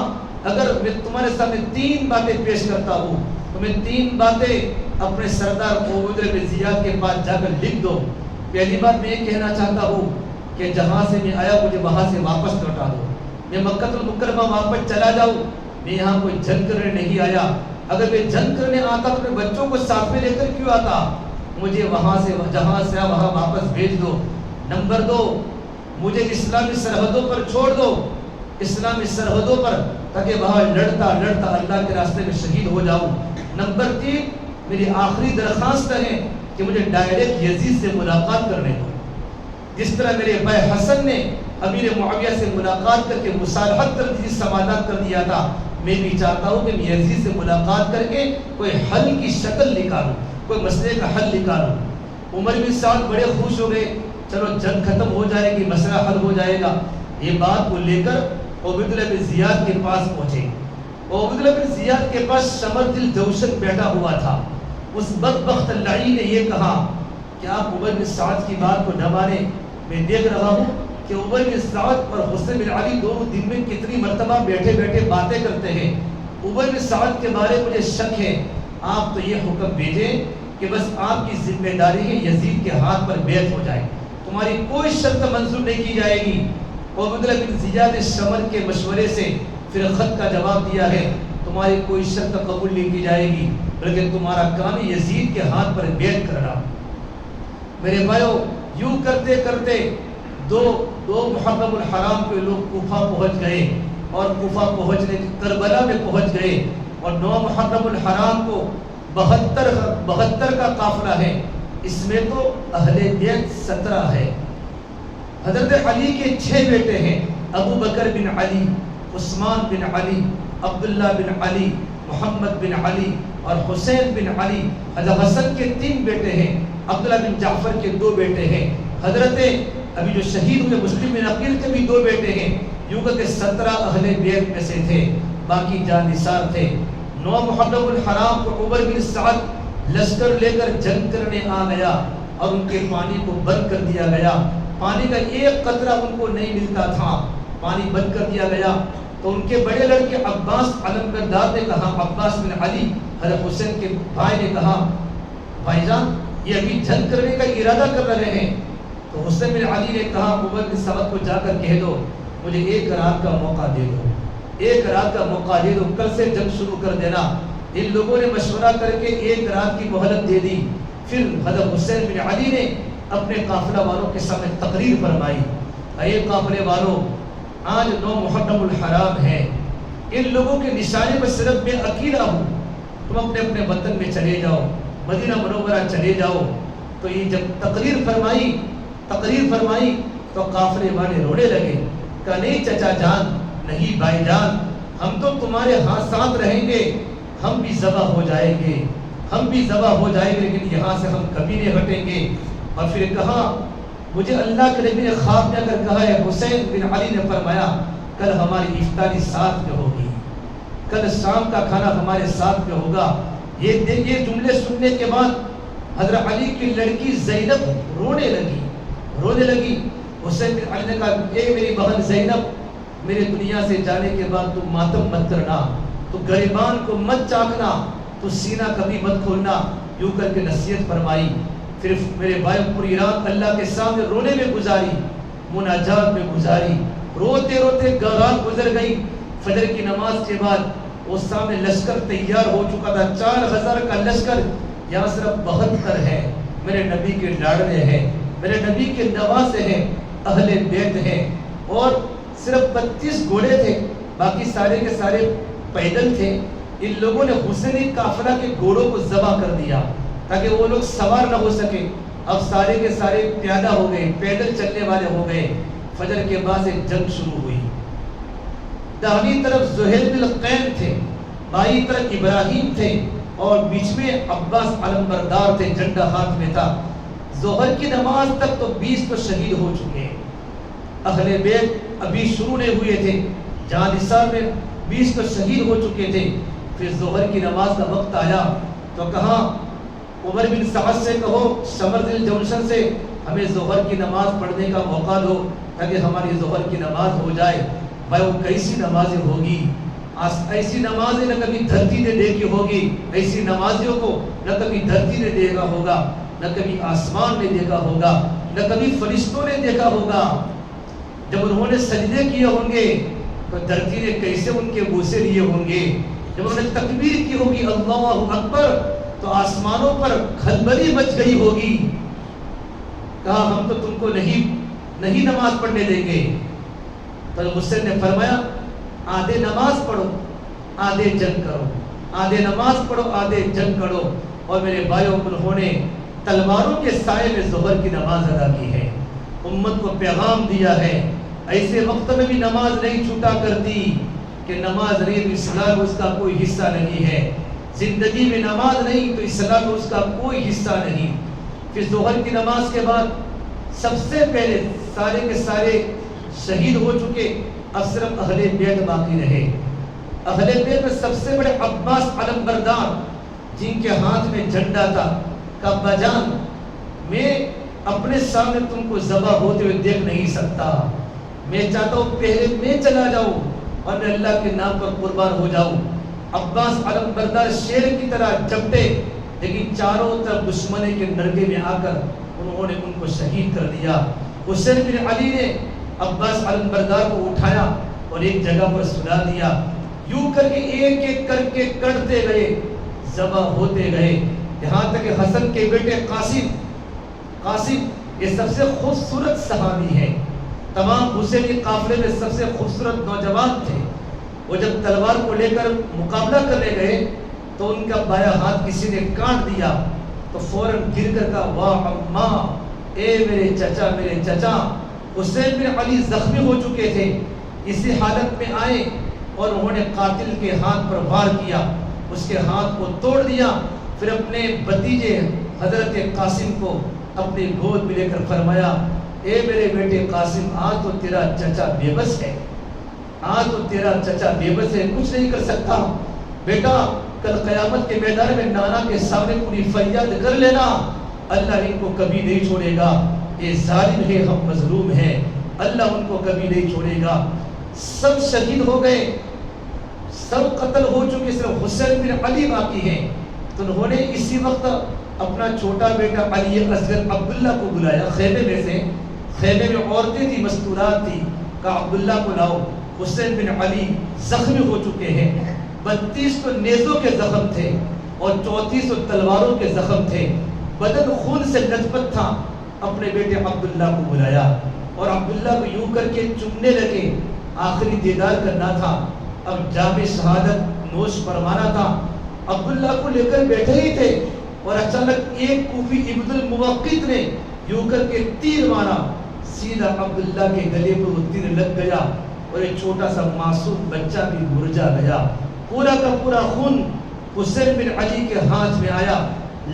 S1: اگر میں تمہارے سامنے 3 باتیں پیش کرتا ہوں تو میں 3 باتیں اپنے سردار عبیداللہ بن زیاد کے پاس جا کر لکھ دو. پہلی بات میں یہ کہنا چاہتا ہوں کہ جہاں سے میں آیا مجھے وہاں سے واپس لوٹا دو. میں مکہ المکرمہ واپس چلا جاؤں, میں یہاں کوئی جنگ کرنے نہیں آیا. اگر میں جنگ کرنے آتا تو میں بچوں کو ساتھ میں لے کر کیوں آتا. مجھے وہاں سے جہاں سے وہاں واپس بھیج دو. نمبر 2 مجھے اسلامی سرحدوں پر چھوڑ دو, اسلامی سرحدوں پر, تاکہ وہاں لڑتا اللہ کے راستے میں شہید ہو جاؤں. نمبر 3 میری آخری درخواست ہے کہ مجھے ڈائریکٹ یزید سے ملاقات کرنے دو. جس طرح میرے بھائی حسن نے امیر معاویہ سے ملاقات کر کے مصالحت کر دی, سمادات کر دیا تھا, میں بھی چاہتا ہوں کہ میں یزید سے ملاقات کر کے کوئی حل کی شکل نکالوں, کوئی مسئلے کا حل نکالوں. عمر بن سعد بڑے خوش ہو گئے, چلو جنگ ختم ہو جائے گی, مسئلہ حل ہو جائے گا. یہ بات کو لے کر عبیداللہ بن زیاد کے پاس پہنچے. عبیداللہ بن زیاد کے پاس شمر دل جوشن بیٹھا ہوا تھا. اس بدبخت لعین نے یہ کہا کہ آپ عمر بن سعد کی بات کو نہ مانیں. میں دیکھ رہا ہوں کہ عمر بن سعد اور حسین بن علی دونوں دن میں کتنی مرتبہ بیٹھے بیٹھے باتیں کرتے ہیں. عمر بن سعد کے بارے مجھے شک ہے. آپ تو یہ حکم بھیجیں کہ بس آپ کی ذمہ داری ہے یزید کے ہاتھ پر بیعت ہو جائے, تمہاری کوئی شرط منظور نہیں کی جائے گی. عبیداللہ بن زیاد نے شمر کے مشورے سے پھر خط کا جواب دیا ہے, تمہاری کوئی شرط قبول نہیں کی جائے گی بلکہ تمہارا کام یزید کے ہاتھ پر بیعت کرنا. میرے بھائیو یوں کرتے کرتے دو محرم الحرام کے لوگ کوفہ پہنچ گئے اور کوفہ پہنچنے کربلا میں پہنچ گئے. اور 9 محرم الحرام کو 72 کا قافلہ ہے، اس میں تو اہل بیت 17 ہے۔ حضرت علی کے 6 بیٹے ہیں، ابو بکر بن علی، عثمان بن علی، عبداللہ بن علی، محمد بن علی اور حسین بن علی۔ حضرت حسن کے 3 بیٹے ہیں، عبداللہ بن جعفر کے 2 بیٹے ہیں، حضرت ابھی جو شہید ہوئے مسلم بن عقیل کے بھی 2 بیٹے ہیں۔ یوں کہ 17 اہل بیت میں سے تھے، باقی جانثار تھے۔ 9 محرم الحرام کو عمر بن سعد لشکر لے کر جنگ کرنے آ گیا اور ان کے پانی کو بند کر دیا گیا، پانی کا ایک قطرہ ان کو نہیں ملتا تھا، پانی بند کر دیا گیا۔ تو ان کے بڑے لڑکے عباس علمبردار نے کہا، عباس بن علی حضرت حسین کے بھائی نے کہا، بھائی جان یہ ابھی جنگ کرنے کا ارادہ کر رہے ہیں۔ تو حسین بن علی نے کہا، عمر بن سعد کو جا کر کہہ دو مجھے 1 رات کا موقع دے دو، 1 رات کا موقع دے دو، کل سے جنگ شروع کر دینا۔ ان لوگوں نے مشورہ کر کے 1 رات کی مہلت دے دی۔ پھر حضرت حسین بن علی نے اپنے قافلہ والوں کے سامنے تقریر فرمائی، اے قافلے والوں، آج 9 محرم الحرام ہے، ان لوگوں کے نشانے پر صرف میں اکیلا ہوں، تم اپنے اپنے وطن میں چلے جاؤ، مدینہ منورہ چلے جاؤ۔ تو یہ جب تقریر فرمائی تو قافلے والے رونے لگے، کہا نہیں چچا جان، نہیں بھائی جان، ہم تو تمہارے ہاتھ ساتھ رہیں گے، ہم بھی ذبح ہو جائیں گے، لیکن یہاں سے ہم کبھی نہیں ہٹیں گے۔ اور پھر کہا، مجھے اللہ کے نبی نے خواب میں اگر کہا ہے، حسین بن علی نے فرمایا کل ہماری افطاری ساتھ میں ہوگی، کل شام کا کھانا ہمارے ساتھ میں ہوگا۔ یہ جملے سننے کے بعد حضرت علی کی لڑکی زینب رونے لگی۔ حسین بن علی نے کہا، اے میری بہن زینب، میرے دنیا سے جانے کے بعد تو ماتم مت کرنا، تو گریبان کو مت چاکنا، تو سینہ کبھی مت کھولنا، یوں کر کے نصیحت فرمائی۔ پھر میرے بھائی پوری رات اللہ کے سامنے رونے میں گزاری، مناجات میں گزاری، روتے روتے رات گزر گئی۔ فجر کی نماز کے بعد وہ سامنے لشکر تیار ہو چکا تھا، 4000 کا لشکر، یہاں صرف 72 ہے، میرے نبی کے لاڈلے ہیں، میرے نبی کے نواسے ہیں، اہل بیت ہیں، اور صرف 32 گھوڑے تھے، باقی سارے کے سارے پیدل تھے۔ ان لوگوں نے حسینی قافلہ کے گھوڑوں کو ذبح کر دیا تاکہ وہ لوگ سوار نہ ہو سکے۔ اب سارے کے سارے پیادہ ہو گئے، پیدل چلنے والے ہو گئے۔ فجر کے بعد سے جنگ شروع ہوئی۔ داہنی طرف زہیل بن قین تھے، بائیں طرف ابراہیم تھے، اور بیچ میں عباس علمبردار تھے، جھنڈا ہاتھ میں تھا۔ ظہر کی نماز تک تو 20 تو شہید ہو چکے ہیں، اہل بیت ابھی شروع نہیں ہوئے تھے، جہاں نثار میں 20 تو شہید ہو چکے تھے۔ پھر ظہر کی نماز کا وقت آیا تو کہا، عمر بن سعد سے کہو شمردل جنکشن سے ہمیں ظہر کی نماز پڑھنے کا موقع دو تاکہ ہماری ظہر کی نماز ہو جائے۔ بھائی وہ کیسی نمازیں ہوگی، ایسی نمازیں نہ کبھی دھرتی نے دیکھی ہوگی، ایسی نمازیوں کو نہ کبھی دھرتی نے دیکھا ہوگا، نہ کبھی آسمان نے دیکھا ہوگا، نہ کبھی فرشتوں نے دیکھا ہوگا۔ جب انہوں نے سجدے کیے ہوں گے تو دھرتی نے کیسے ان کے بوسے لیے ہوں گے۔ جب انہوں نے تکبیر کی ہوگی اللہ اکبر تو آسمانوں پر کھلبلی مچ گئی ہوگی۔ کہا ہم تو تم کو نہیں نماز پڑھنے دیں گے۔ تو حسین نے فرمایا، آدھے نماز پڑھو آدھے جنگ کرو، آدھے نماز پڑھو آدھے جنگ کرو۔ اور میرے بھائیوں، انہوں نے تلواروں کے سائے میں ظہر کی نماز ادا کی ہے، امت کو پیغام دیا ہے۔ ایسے وقت میں بھی نماز نہیں چھوٹا کرتی کہ نماز نہیں تو اسلام اس کا کوئی حصہ نہیں ہے، زندگی میں نماز نہیں تو اسلام اس کا کوئی حصہ نہیں۔ پھر ظہر کی نماز کے بعد سب سے پہلے سارے کے سارے شہید ہو چکے، اب صرف اہل بیت باقی رہے۔ اہل بیت میں سب سے بڑے عباس علمبردار، جن کے ہاتھ میں جھنڈا تھا، کہ ابا جان میں اپنے سامنے تم کو ذبح ہوتے ہوئے دیکھ نہیں سکتا، میں چاہتا ہوں پہلے میں چلا جاؤں اور میں اللہ کے نام پر قربان ہو جاؤں۔ عباس علمبردار شیر کی طرح جھپٹے، لیکن چاروں طرف دشمنے کے نرگے میں آ کر انہوں نے ان کو شہید کر دیا۔ حسین بن علی نے عباس علمبردار کو اٹھایا اور ایک جگہ پر سلا دیا، یوں کر کے ایک ایک کر کے کٹتے گئے، ذبح ہوتے گئے، یہاں تک کہ حسن کے بیٹے قاسم یہ سب سے خوبصورت صحابی ہے، تمام حسینی قافلے میں سب سے خوبصورت نوجوان تھے، وہ جب تلوار کو لے کر مقابلہ کرنے گئے تو ان کا بایاں ہاتھ کسی نے کاٹ دیا تو فوراً گر کر کہا واہ اماں، اے میرے چچا۔ حسین بن علی زخمی ہو چکے تھے، اسی حالت میں آئے اور انہوں نے قاتل کے ہاتھ پر وار کیا، اس کے ہاتھ کو توڑ دیا، پھر اپنے بھتیجے حضرت قاسم کو اپنے گود میں لے کر فرمایا اے میرے بیٹے قاسم، آج تو تیرا چچا بے بس ہے، آج تو تیرا چچا بے بس ہے، کچھ نہیں کر سکتا، بیٹا کل قیامت کے میدان میں نانا کے سامنے پوری فریاد کر لینا، اللہ ان کو کبھی نہیں چھوڑے گا، یہ ظالم ہے، ہم مظلوم ہیں، اللہ ان کو کبھی نہیں چھوڑے گا۔ سب شہید ہو گئے، سب قتل ہو چکے، صرف حسین بن علی باقی ہیں، تو انہوں نے اسی وقت اپنا چھوٹا بیٹا علی اصغر عبداللہ کو بلایا خیمے میں سے، خیمے میں عورتیں تھی، مستورات تھی، کہا عبداللہ کو لاؤ، حسین بن علی زخمی ہو چکے ہیں، 32 تو نیزوں کے زخم تھے اور 34 تو تلواروں کے زخم تھے، بدن خون سے لثپت تھا، اپنے بیٹے عبداللہ کو بلایا اور عبداللہ کو یوں کر کے چومنے لگے، آخری دیدار کرنا تھا، اب جام شہادت نوش فرمانا تھا، عبداللہ کو لے کر بیٹھے ہی تھے اور اچانک ایک کوفی ابن الموقت نے یوں کر کے تیر مارا، سیدھا عبداللہ کے گلے پر وہ تیر لگ گیا اور ایک چھوٹا سا معصوم بچہ بھی مرجا گیا، پورا کا پورا خون حسین بن علی کے ہاتھ میں آیا،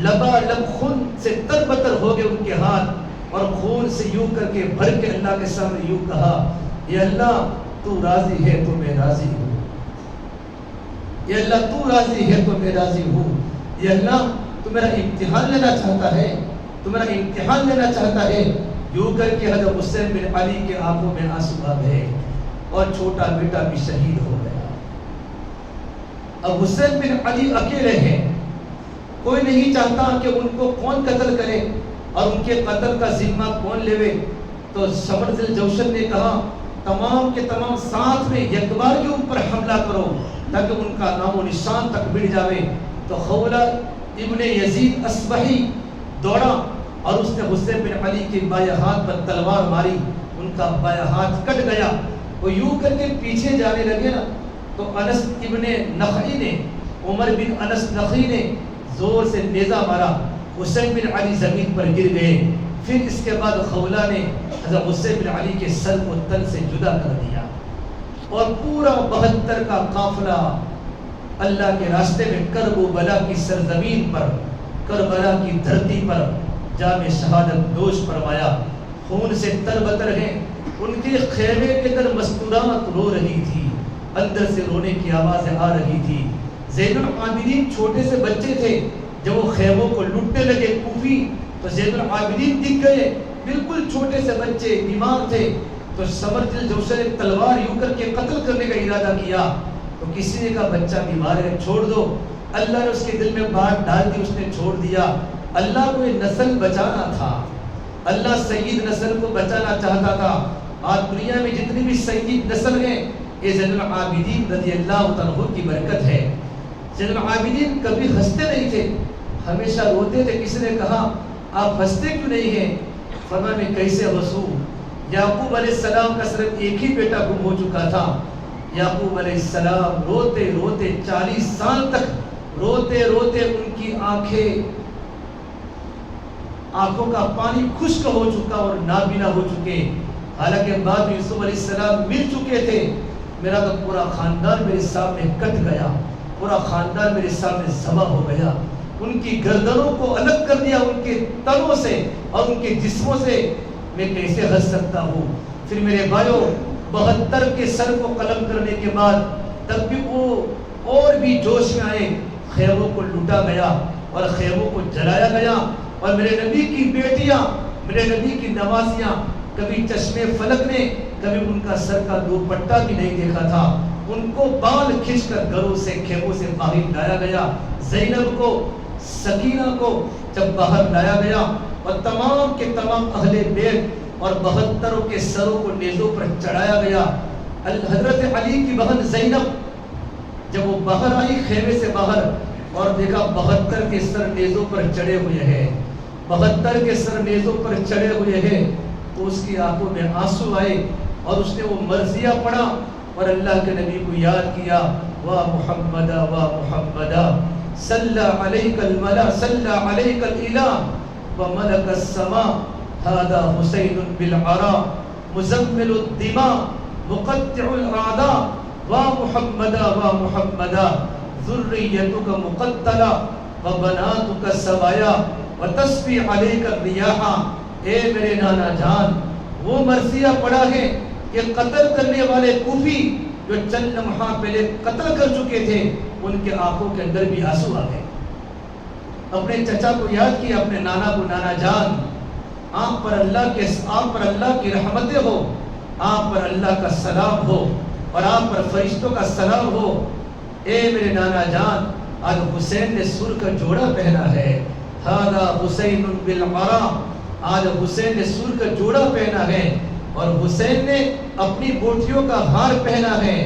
S1: لبالب خون سے تربتر ہو گئے ان کے ہاتھ، اور خون سے یوں کر کے بھر کے اللہ کے سامنے یوں کہا یہ اللہ تو راضی ہے تو میں راضی ہوں، یہ اللہ تو راضی ہے تو میں راضی ہوں، یہ اللہ تو میرا امتحان لینا چاہتا ہے، تو میرا امتحان لینا چاہتا ہے، یوں کر کے حضرت حسین بن علی کے آنکھوں میں آنسو آ گئے اور چھوٹا بیٹا بھی شہید ہو گیا۔ اب حسین بن علی اکیلے ہیں، کوئی نہیں چاہتا کہ ان کو کون قتل کرے اور ان کے قتل کا ذمہ کون لے، تو سمر ذی الجوشن نے کہا تمام کے تمام ساتھ میں یکبار کے اوپر حملہ کرو تاکہ ان کا نام و نشان تک مٹ جاوے، تو خولہ ابن یزید اصبحی دوڑا اور اس نے حسین بن علی کے بایاں ہاتھ پر تلوار ماری، ان کا بایاں ہاتھ کٹ گیا، وہ یوں کر کے پیچھے جانے لگے نا تو انس ابن نخعی نے، عمر بن انس نخعی نے زور سے نیزہ مارا، حسین بن علی زمین پر گر گئے، پھر اس کے بعد خولہ نے حضرت حسین بن علی کے سر کو تن سے جدا کر دیا اور پورا 72 کا قافلہ اللہ کے راستے میں کرب و بلا کی سرزمین پر، کربلا کی دھرتی پر جام شہادت نوش فرمایا، خون سے تربتر ہیں، ان کے خیمے کے اندر مستورات رو رہی تھی، اندر سے رونے کی آوازیں آ رہی تھی، زین العابدین چھوٹے سے بچے تھے، جب وہ خیموں کو لوٹنے لگے کوفی تو زین العابدین دکھ گئے، بالکل چھوٹے سے بچے بیمار تھے، تو سمر ذی الجوشن نے تلوار یوں کر کے قتل کرنے کا ارادہ کیا، تو کسی نے کہا بچہ بیمار ہے چھوڑ دو، اللہ نے اس کے دل میں بات ڈال دی، اس نے چھوڑ دیا، اللہ کو یہ نسل بچانا تھا، اللہ سید نسل کو بچانا چاہتا تھا، آج دنیا میں جتنی بھی سید نسل ہیں یہ زین العابدین رضی اللہ عنہ کی برکت ہے۔ زین العابدین کبھی ہنستے نہیں تھے، ہمیشہ روتے تھے، کسی نے کہا آپ ہنستے کیوں نہیں ہیں؟ فرمایا میں کیسے ہنسوں، یعقوب علیہ السلام کا صرف ایک ہی بیٹا گم ہو چکا تھا، یعقوب علیہ السلام روتے روتے 40 سال تک روتے روتے ان کی آنکھوں کا پانی خشک ہو چکا اور نابینا ہو چکے، حالانکہ بعد میں یوسف علیہ السلام مل چکے تھے، میرا تو پورا خاندان میرے سامنے کٹ گیا، پورا خاندان میرے سامنے ذبح ہو گیا، ان کی گردنوں کو الگ کر دیا ان کے تنوں سے اور ان کے جسموں سے، میں کیسے ہنس سکتا ہوں؟ پھر میرے بھائیوں 72 کے سر کو قلم کرنے کے بعد تب بھی وہ اور بھی جوش میں آئے، خیموں کو لوٹا گیا اور خیموں کو جلایا گیا، اور میرے نبی کی بیٹیاں، میرے نبی کی نوازیاں، کبھی چشمے فلک نے کبھی ان کا سر کا دوپٹہ بھی نہیں دیکھا تھا، ان کو بال کھینچ کر گھروں سے کھیموں سے باہر لایا گیا، زینب کو، سکینہ کو جب باہر لایا گیا اور تمام کے تمام اہل بیت اور 72 کے سروں کو نیزوں پر چڑھایا گیا، حضرت علی کی بہن زینب جب وہ باہر آئی خیمے سے باہر اور دیکھا 72 کے سر نیزوں پر چڑھے ہوئے ہیں، 72 کے سر نیزوں پر چڑھے ہوئے ہیں، تو اس کی آنکھوں میں آنسو آئے اور اس نے وہ مرثیہ پڑھا اور اللہ کے نبی کو یاد کیا، وا محمدا وا محمدا صلی علیک الملا صلی علیک الالہ وملک السماء هذا حسین بالعراء مزمل الدماء مقطع الاعداء وا محمدا وا محمدا ذریتک مقتلا وبناتک سوایا وتسبی علیک الریاح۔ اے میرے نانا جان، وہ مرثیہ پڑھا ہے کہ قتل کرنے والے کوفی جو چند لمحہ پہلے قتل کر چکے تھے، ان کے آنکھوں کے اندر بھی آنسو آ گئے۔ اپنے چچا کو یاد کیا، اپنے نانا کو، نانا جان آپ پر اللہ کی رحمتیں ہو، آپ پر اللہ کا سلام ہو اور آپ پر فرشتوں کا سلام ہو۔ اے میرے نانا جان، آج حسین نے سر کا جوڑا پہنا ہے، ھذا حسین بالعراء، آج حسین نے سر کا جوڑا پہنا ہے اور حسین نے اپنی بوٹیوں کا ہار پہنا ہے،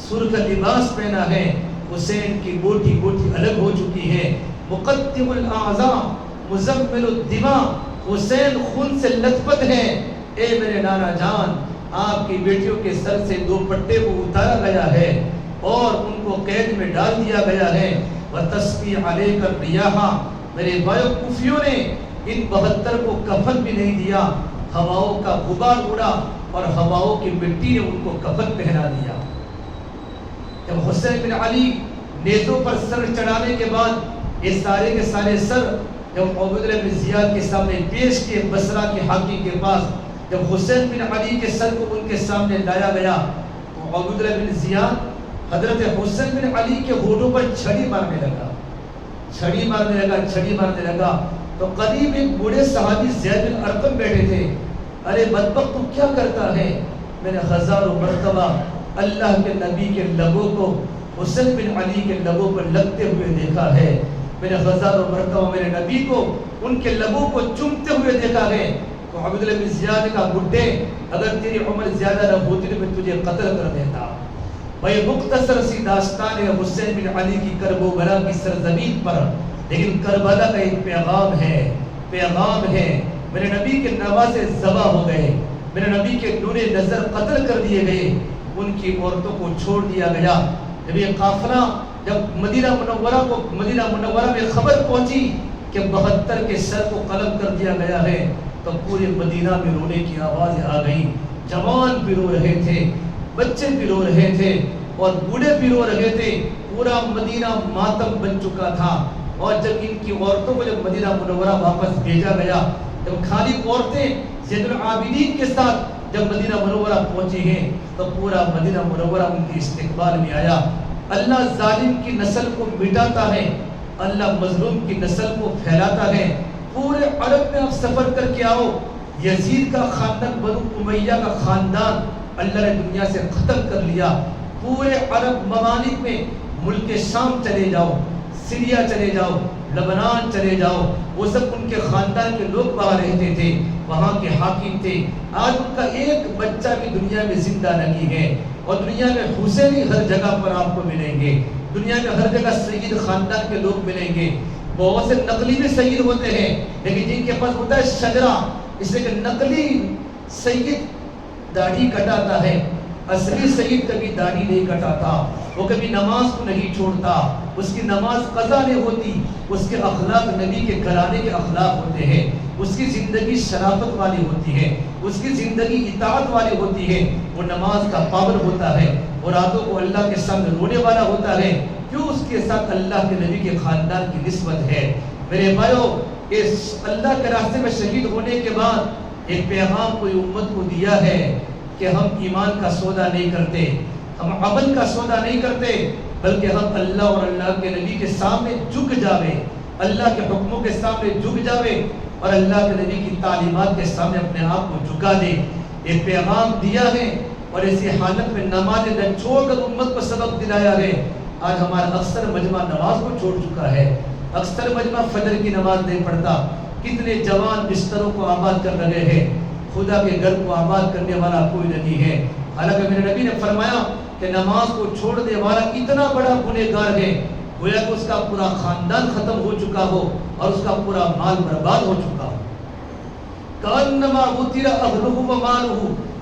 S1: سر کا لباس پہنا ہے۔ حسین کی بوٹی الگ ہو چکی ہے۔ مقطع الاعضاء مزمل الدماء، حسین خون سے لت پت ہے۔ اے میرے نانا جان، آپ کی بیٹیوں کے سر سے دو پٹے کو اتارا گیا ہے اور ان کو قید میں ڈال دیا گیا ہے۔ وتسبی علیک الریاح، میرے بھائیو کوفیوں نے ان 72 کو کفن بھی نہیں دیا، ہواؤں کا غبار اڑا اور ہواؤں کی مٹی نے ان کو کفن پہنا دیا۔ جب حسین بن علی نیزوں پر سر چڑھانے کے بعد یہ سارے کے سارے سر جب عبیداللہ بن زیاد کے سامنے پیش کیے، بصرہ کے حاکم کے پاس، جب حسین بن علی کے سر کو ان کے سامنے لایا گیا تو عبیداللہ بن زیاد حضرت حسین بن علی کے ہونٹوں پر چھڑی مارنے لگا تو قریب ایک بوڑھے صحابی زید بن ارقم بیٹھے تھے۔ ارے بدبخت تو کیا کرتا ہے؟ میں نے ہزاروں مرتبہ اللہ کے نبی کے لبوں کو حسین بن علی کے لبوں پر لگتے ہوئے دیکھا ہے، میں نے ہزاروں مرتبہ میرے نبی کو ان کے لبوں کو چومتے ہوئے دیکھا ہے۔ تو عبیداللہ بن زیاد کا بڈھے، اگر تیری عمر زیادہ نہ ہوتی تو میں تجھے قتل کر دیتا۔ بھائی مختصر سی داستان ہے حسین بن علی کی کرب و بلا کی سرزمین پر، لیکن کربلا کا ایک پیغام ہے۔ میرے نبی کے نواسے ذبح ہو گئے، میرے نبی کے نور نظر قتل کر دیے گئے، ان کی عورتوں کو چھوڑ دیا گیا۔ جب یہ قافلہ مدینہ منورہ میں خبر پہنچی کہ 72 کے سر کو قلم کر دیا گیا ہے تو پورے مدینہ میں رونے کی آوازیں آ گئی۔ جوان بھی رو رہے تھے، بچے بھی رو رہے تھے اور بوڑھے بھی رو رہے تھے، پورا مدینہ ماتم بن چکا تھا۔ اور جب ان کی عورتوں کو جب مدینہ منورہ واپس بھیجا گیا، جب خالی عورتیں زین العابدین کے ساتھ جب مدینہ منورہ پہنچی ہیں تو پورا مدینہ منورہ ان کے استقبال میں آیا۔ اللہ ظالم کی نسل کو مٹاتا ہے، اللہ مظلوم کی نسل کو پھیلاتا ہے۔ پورے عرب میں آپ سفر کر کے آؤ، یزید کا خاندان، بنو امیہ کا خاندان اللہ نے دنیا سے ختم کر لیا۔ پورے عرب ممالک میں ملک شام چلے جاؤ، سیریا چلے جاؤ، لبنان چلے جاؤ، وہ سب ان کے خاندان کے لوگ وہاں رہتے تھے، وہاں کے حاکم تھے۔ آج ان کا ایک بچہ بھی دنیا میں زندہ نہیں ہے، اور دنیا میں حسینی ہر جگہ پر آپ کو ملیں گے، دنیا میں ہر جگہ سید خاندان کے لوگ ملیں گے۔ بہت سے نقلی بھی سید ہوتے ہیں، لیکن جن کے پاس ہوتا ہے شجرہ، اس لیے کہ نقلی سید داڑھی کٹاتا ہے، اصلی سید کبھی داڑھی نہیں کٹاتا، وہ کبھی نماز کو نہیں چھوڑتا، اس کی نماز قضا نہیں ہوتی، اس کے اخلاق نبی کے گھرانے کے اخلاق ہوتے ہیں، اس کی زندگی شرافت والی ہوتی ہے، اس کی زندگی اطاعت والی ہوتی ہے، وہ نماز کا پابند ہوتا ہے، اور راتوں کو اللہ کے سامنے رونے والا ہوتا ہے، کیوں؟ اس کے ساتھ اللہ کے نبی کے خاندان کی نسبت ہے۔ میرے بھائیو، اس اللہ کے راستے میں شہید ہونے کے بعد ایک پیغام کوئی امت کو دیا ہے کہ ہم ایمان کا سودا نہیں کرتے، ہم عمل کا سودا نہیں کرتے، بلکہ ہم اللہ اور اللہ کے نبی کے سامنے جھک جاوے، اللہ کے حکموں کے سامنے جھک جاوے اور اللہ کے نبی کی تعلیمات کے سامنے اپنے آپ کو جھکا دے۔ ایک پیغام دیا ہے اور ایسی حالت میں نماز نہ چھوڑ کر امت کو سبق دلایا ہے۔ آج ہمارا اکثر مجمع نماز کو چھوڑ چکا ہے، اکثر مجمع فجر کی نماز نہیں پڑھتا۔ کتنے جوان بستروں کو آباد کر رہے ہیں، خدا کے گھر کو آباد کرنے والا کوئی نہیں ہے۔ حالانکہ میرے نبی نے فرمایا کہ نماز کو چھوڑنے والا اتنا بڑا گنہگار ہے، گویا کہ اس کا پورا خاندان ختم ہو چکا ہو اور اس کا پورا مال برباد ہو چکا ہو۔ کأنما غتر اہلہ ومالہ،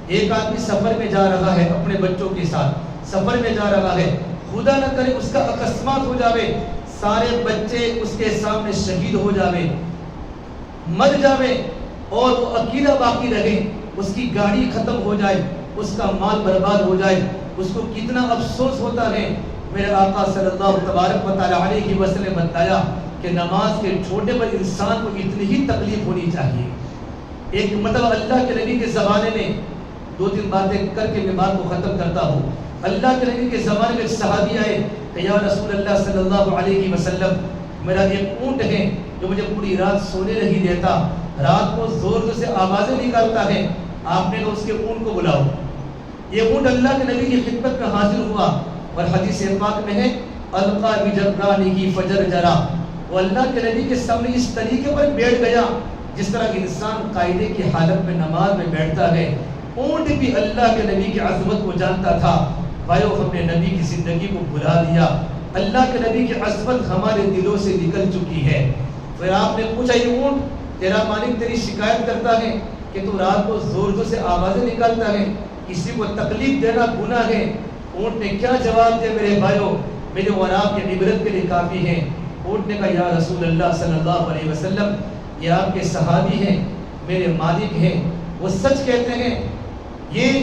S1: ایک آدمی سفر میں جا رہا ہے اپنے بچوں کے ساتھ، سفر میں جا رہا ہے، خدا نہ کرے اس کا اکسمات ہو جاوے، سارے بچے اس کے سامنے شہید ہو جاوے، مر جاوے اور وہ اکیلا باقی رہے، اس کی گاڑی ختم ہو جائے، اس کا مال برباد ہو جائے، اس کو کتنا افسوس ہوتا ہے۔ میرے آقا صلی اللہ تبارک و تعالی علیہ وسلم بتایا کہ نماز کے چھوڑنے پر انسان کو اتنی ہی تکلیف ہونی چاہیے۔ ایک مطلب اللہ کے نبی کے زمانے میں، دو تین باتیں کر کے میں بات کو ختم کرتا ہوں۔ اللہ کے نبی کے زمانے میں ایک صحابی آئے کہ یا رسول اللہ صلی اللہ علیہ وسلم، میرا ایک اونٹ ہے جو مجھے پوری رات سونے نہیں دیتا، رات کو زور زور سے آوازیں نکالتا ہے، آپ نے تو اس کے اونٹ کو بلاؤ۔ یہ اونٹ اللہ کے نبی کی خدمت میں حاضر ہوا اور حدیث پاک میں ہے القا بجرانہ فجر جرا، وہ اللہ کے نبی کے سامنے اس طریقے پر بیٹھ گیا جس طرح انسان قاعدے کی حالت میں نماز میں بیٹھتا ہے۔ اونٹ بھی اللہ کے نبی کی عظمت کو جانتا تھا۔ بھائیو، ہم نے نبی کی زندگی کو بھلا دیا، اللہ کے نبی کی عظمت ہمارے دلوں سے نکل چکی ہے۔ پھر آپ نے پوچھا یہ اونٹ تیرا مالک تیری شکایت کرتا ہے کہ تو رات کو زور زور سے آوازیں نکالتا ہے، کسی کو تکلیف دینا گناہ ہے۔ اونٹ نے کیا جواب دیا میرے بھائیو، میرے اور آپ کے عبرت کے لیے کافی ہے۔ اونٹ نے کہا یا رسول اللہ صلی اللہ علیہ وسلم، یہ آپ کے صحابی ہیں، میرے مالک ہیں، وہ سچ کہتے ہیں، یہ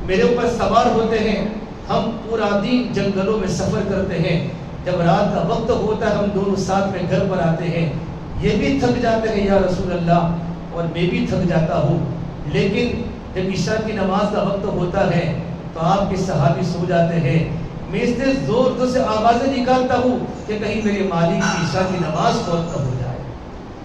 S1: میرے اوپر سوار ہوتے ہیں، ہم پورا دن جنگلوں میں سفر کرتے ہیں، جب رات کا وقت ہوتا ہے ہم دونوں ساتھ میں گھر پر آتے ہیں، یہ بھی تھک جاتے ہیں یا رسول اللہ اور میں بھی تھک جاتا ہوں، لیکن جب عشاء کی نماز کا وقت ہوتا ہے تو آپ کے صحابی سو جاتے ہیں، میں اس سے زور زور سے آوازیں نکالتا ہوں کہ کہیں میرے مالک کی عشاء کی نماز فوت نہ ہو جائے،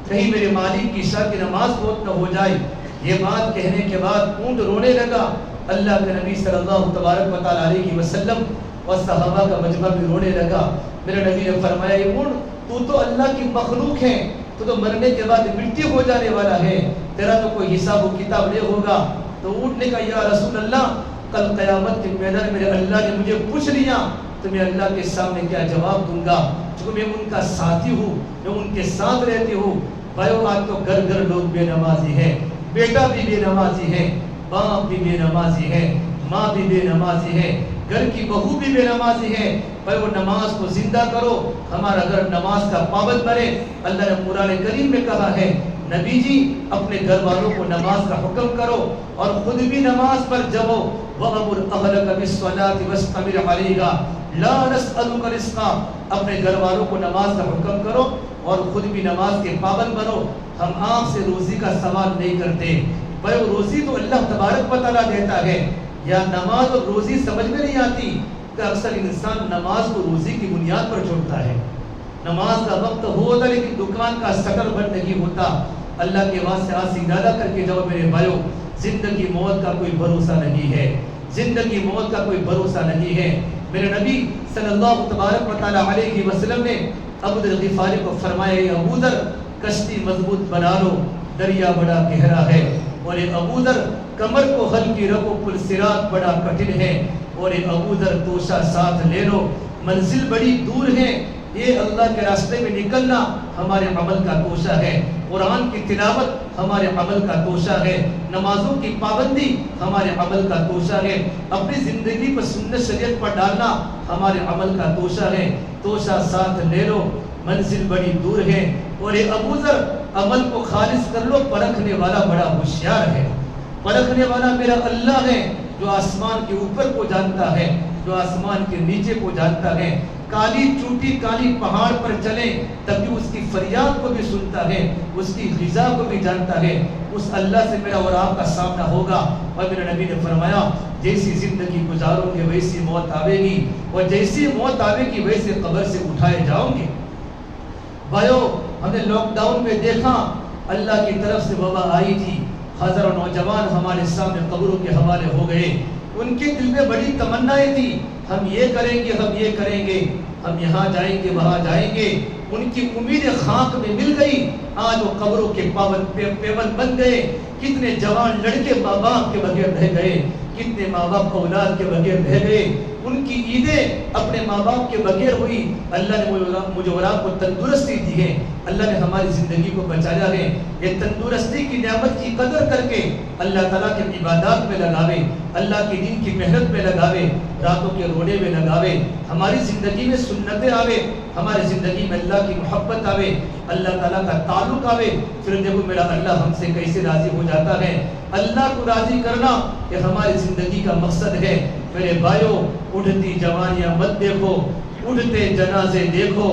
S1: کہیں میرے مالک کی عشاء کی نماز فوت نہ ہو جائے۔ یہ بات کہنے کے بعد اونٹ رونے لگا، اللہ کے نبی صلی اللہ تبارک و تعالی علیہ وسلم اور صحابہ کا مجمع بھی رونے لگا۔ میرے نبی نے فرمایا یہ اونٹ تو اللہ کی مخلوق ہے، تو مرنے کے بعد مٹی ہو جانے والا ہے، تیرا تو کوئی حساب و کتاب نہیں ہوگا۔ تو اونٹ نے کہا یا رسول اللہ، کل قیامت کے میدان میرے اللہ نے مجھے پوچھ لیا تو میں اللہ کے سامنے کیا جواب دوں گا، چونکہ میں ان کا ساتھی ہوں، میں ان کے ساتھ رہتی ہوں۔ بھائیو، آج تو گھر گھر لوگ بے نمازی ہیں، بیٹا بھی بے نمازی ہے، باپ بھی بے نمازی ہے، ماں بھی بے نمازی ہے، گھر کی بہو بھی بے نمازی ہے۔ بھائی وہ نماز کو زندہ کرو، ہمارا گھر نماز کا پابند بنے۔ اللہ نے قرآن کریم میں کہا ہے نبی جی اپنے گھر والوں کو نماز کا حکم کرو اور خود بھی نماز پر جمو، وَأَمُرْ أَهْلَكَ بِالصَّلَاةِ وَاسْتَبِرْ عَلَيْهَا لَا نَسْأَلُكَ رِزْقًا، اپنے گھر والوں کو نماز کا حکم کرو اور خود بھی نماز کے پابند بنو، ہم آپ سے روزی کا سوال نہیں کرتے۔ بھائی روزی تو اللہ تبارک و تعالیٰ دیتا ہے، یا نماز اور روزی سمجھ میں نہیں آتی کہ اکثر انسان نماز کو روزی کی بنیاد پر چھوڑتا ہے، نماز کا وقت ہوتا لیکن دکان کا شٹر بند نہیں ہوتا۔ اللہ کے واسطے آنسو نالا کر کے جاؤ میرے بھائیو، زندگی موت کا کوئی بھروسہ نہیں ہے، زندگی موت کا کوئی بھروسہ نہیں ہے۔ میرے نبی صلی اللہ تبارک و تعالی علیہ وسلم نے ابو ذر غفاری کو فرمایا اے ابو ذر کشتی مضبوط بنا لو، دریا بڑا گہرا ہے، اور اے ابو ذر کمر کو ہلکی رکھو، پل صراط بڑا کٹھن ہے، اور اے ابو ذر توشہ ساتھ لے لو، منزل بڑی دور ہے۔ یہ اللہ کے راستے میں نکلنا ہمارے عمل کا توشہ ہے، قرآن کی تلاوت ہمارے عمل کا توشہ ہے، نمازوں کی پابندی ہمارے عمل کا توشہ ہے، اپنی زندگی پر سنت شریعت پر ڈالنا ہمارے عمل کا توشہ ہے۔ توشہ ساتھ لے لو، منزل بڑی دور ہے، اور اے ابو ذر عمل کو خالص کر لو، پرکھنے والا بڑا ہوشیار ہے، پرکھنے والا میرا اللہ ہے جو آسمان کے اوپر کو جانتا ہے، جو آسمان کے نیچے کو جانتا ہے۔ کالی چوٹی کالی پہاڑ پر چلے تب بھی اس کی فریاد کو بھی سنتا ہے، اس کی غذا کو بھی جانتا ہے۔ اس اللہ سے میرا اور آپ کا سامنا ہوگا، اور میرے نبی نے فرمایا جیسی زندگی گزارو گے ویسی موت آئے گی، اور جیسی موت آئے گی ویسے قبر سے اٹھائے جاؤ گے۔ بھائیو، ہم نے لاک ڈاؤن میں دیکھا اللہ کی طرف سے وبا آئی تھی، ہزاروں نوجوان ہمارے سامنے قبروں کے حوالے ہو گئے، ان کے دل میں بڑی تمنائیں تھی، ہم یہ کریں گے، ہم یہ کریں گے، ہم یہاں جائیں گے، وہاں جائیں گے۔ ان کی امیدیں خاک میں مل گئی، آج وہ قبروں کے پیون بن گئے۔ کتنے جوان لڑکے ماں باپ کے بغیر رہ گئے، کتنے ماں باپ اولاد کے بغیر رہ گئے۔ ان کی عیدیں اپنے ماں باپ کے بغیر ہوئی، اللہ نے مجھے اور آپ کو تندرستی دی ہے، اللہ نے ہماری زندگی کو بچایا ہے۔ یہ تندرستی کی نعمت کی قدر کر کے اللہ تعالیٰ کے عبادات میں لگاوے، اللہ کے دین کی محنت میں لگاوے، راتوں کے رونے میں لگاوے، ہماری زندگی میں سنتیں آوے، ہماری زندگی میں اللہ کی محبت آوے، اللہ تعالیٰ کا تعلق آوے۔ پھر دیکھو میرا اللہ ہم سے کیسے راضی ہو جاتا ہے۔ اللہ کو راضی کرنا یہ ہماری زندگی کا مقصد ہے۔ میرے بھائیوں، اٹھتی جوانیاں مت دیکھو، اٹھتے جنازے دیکھو،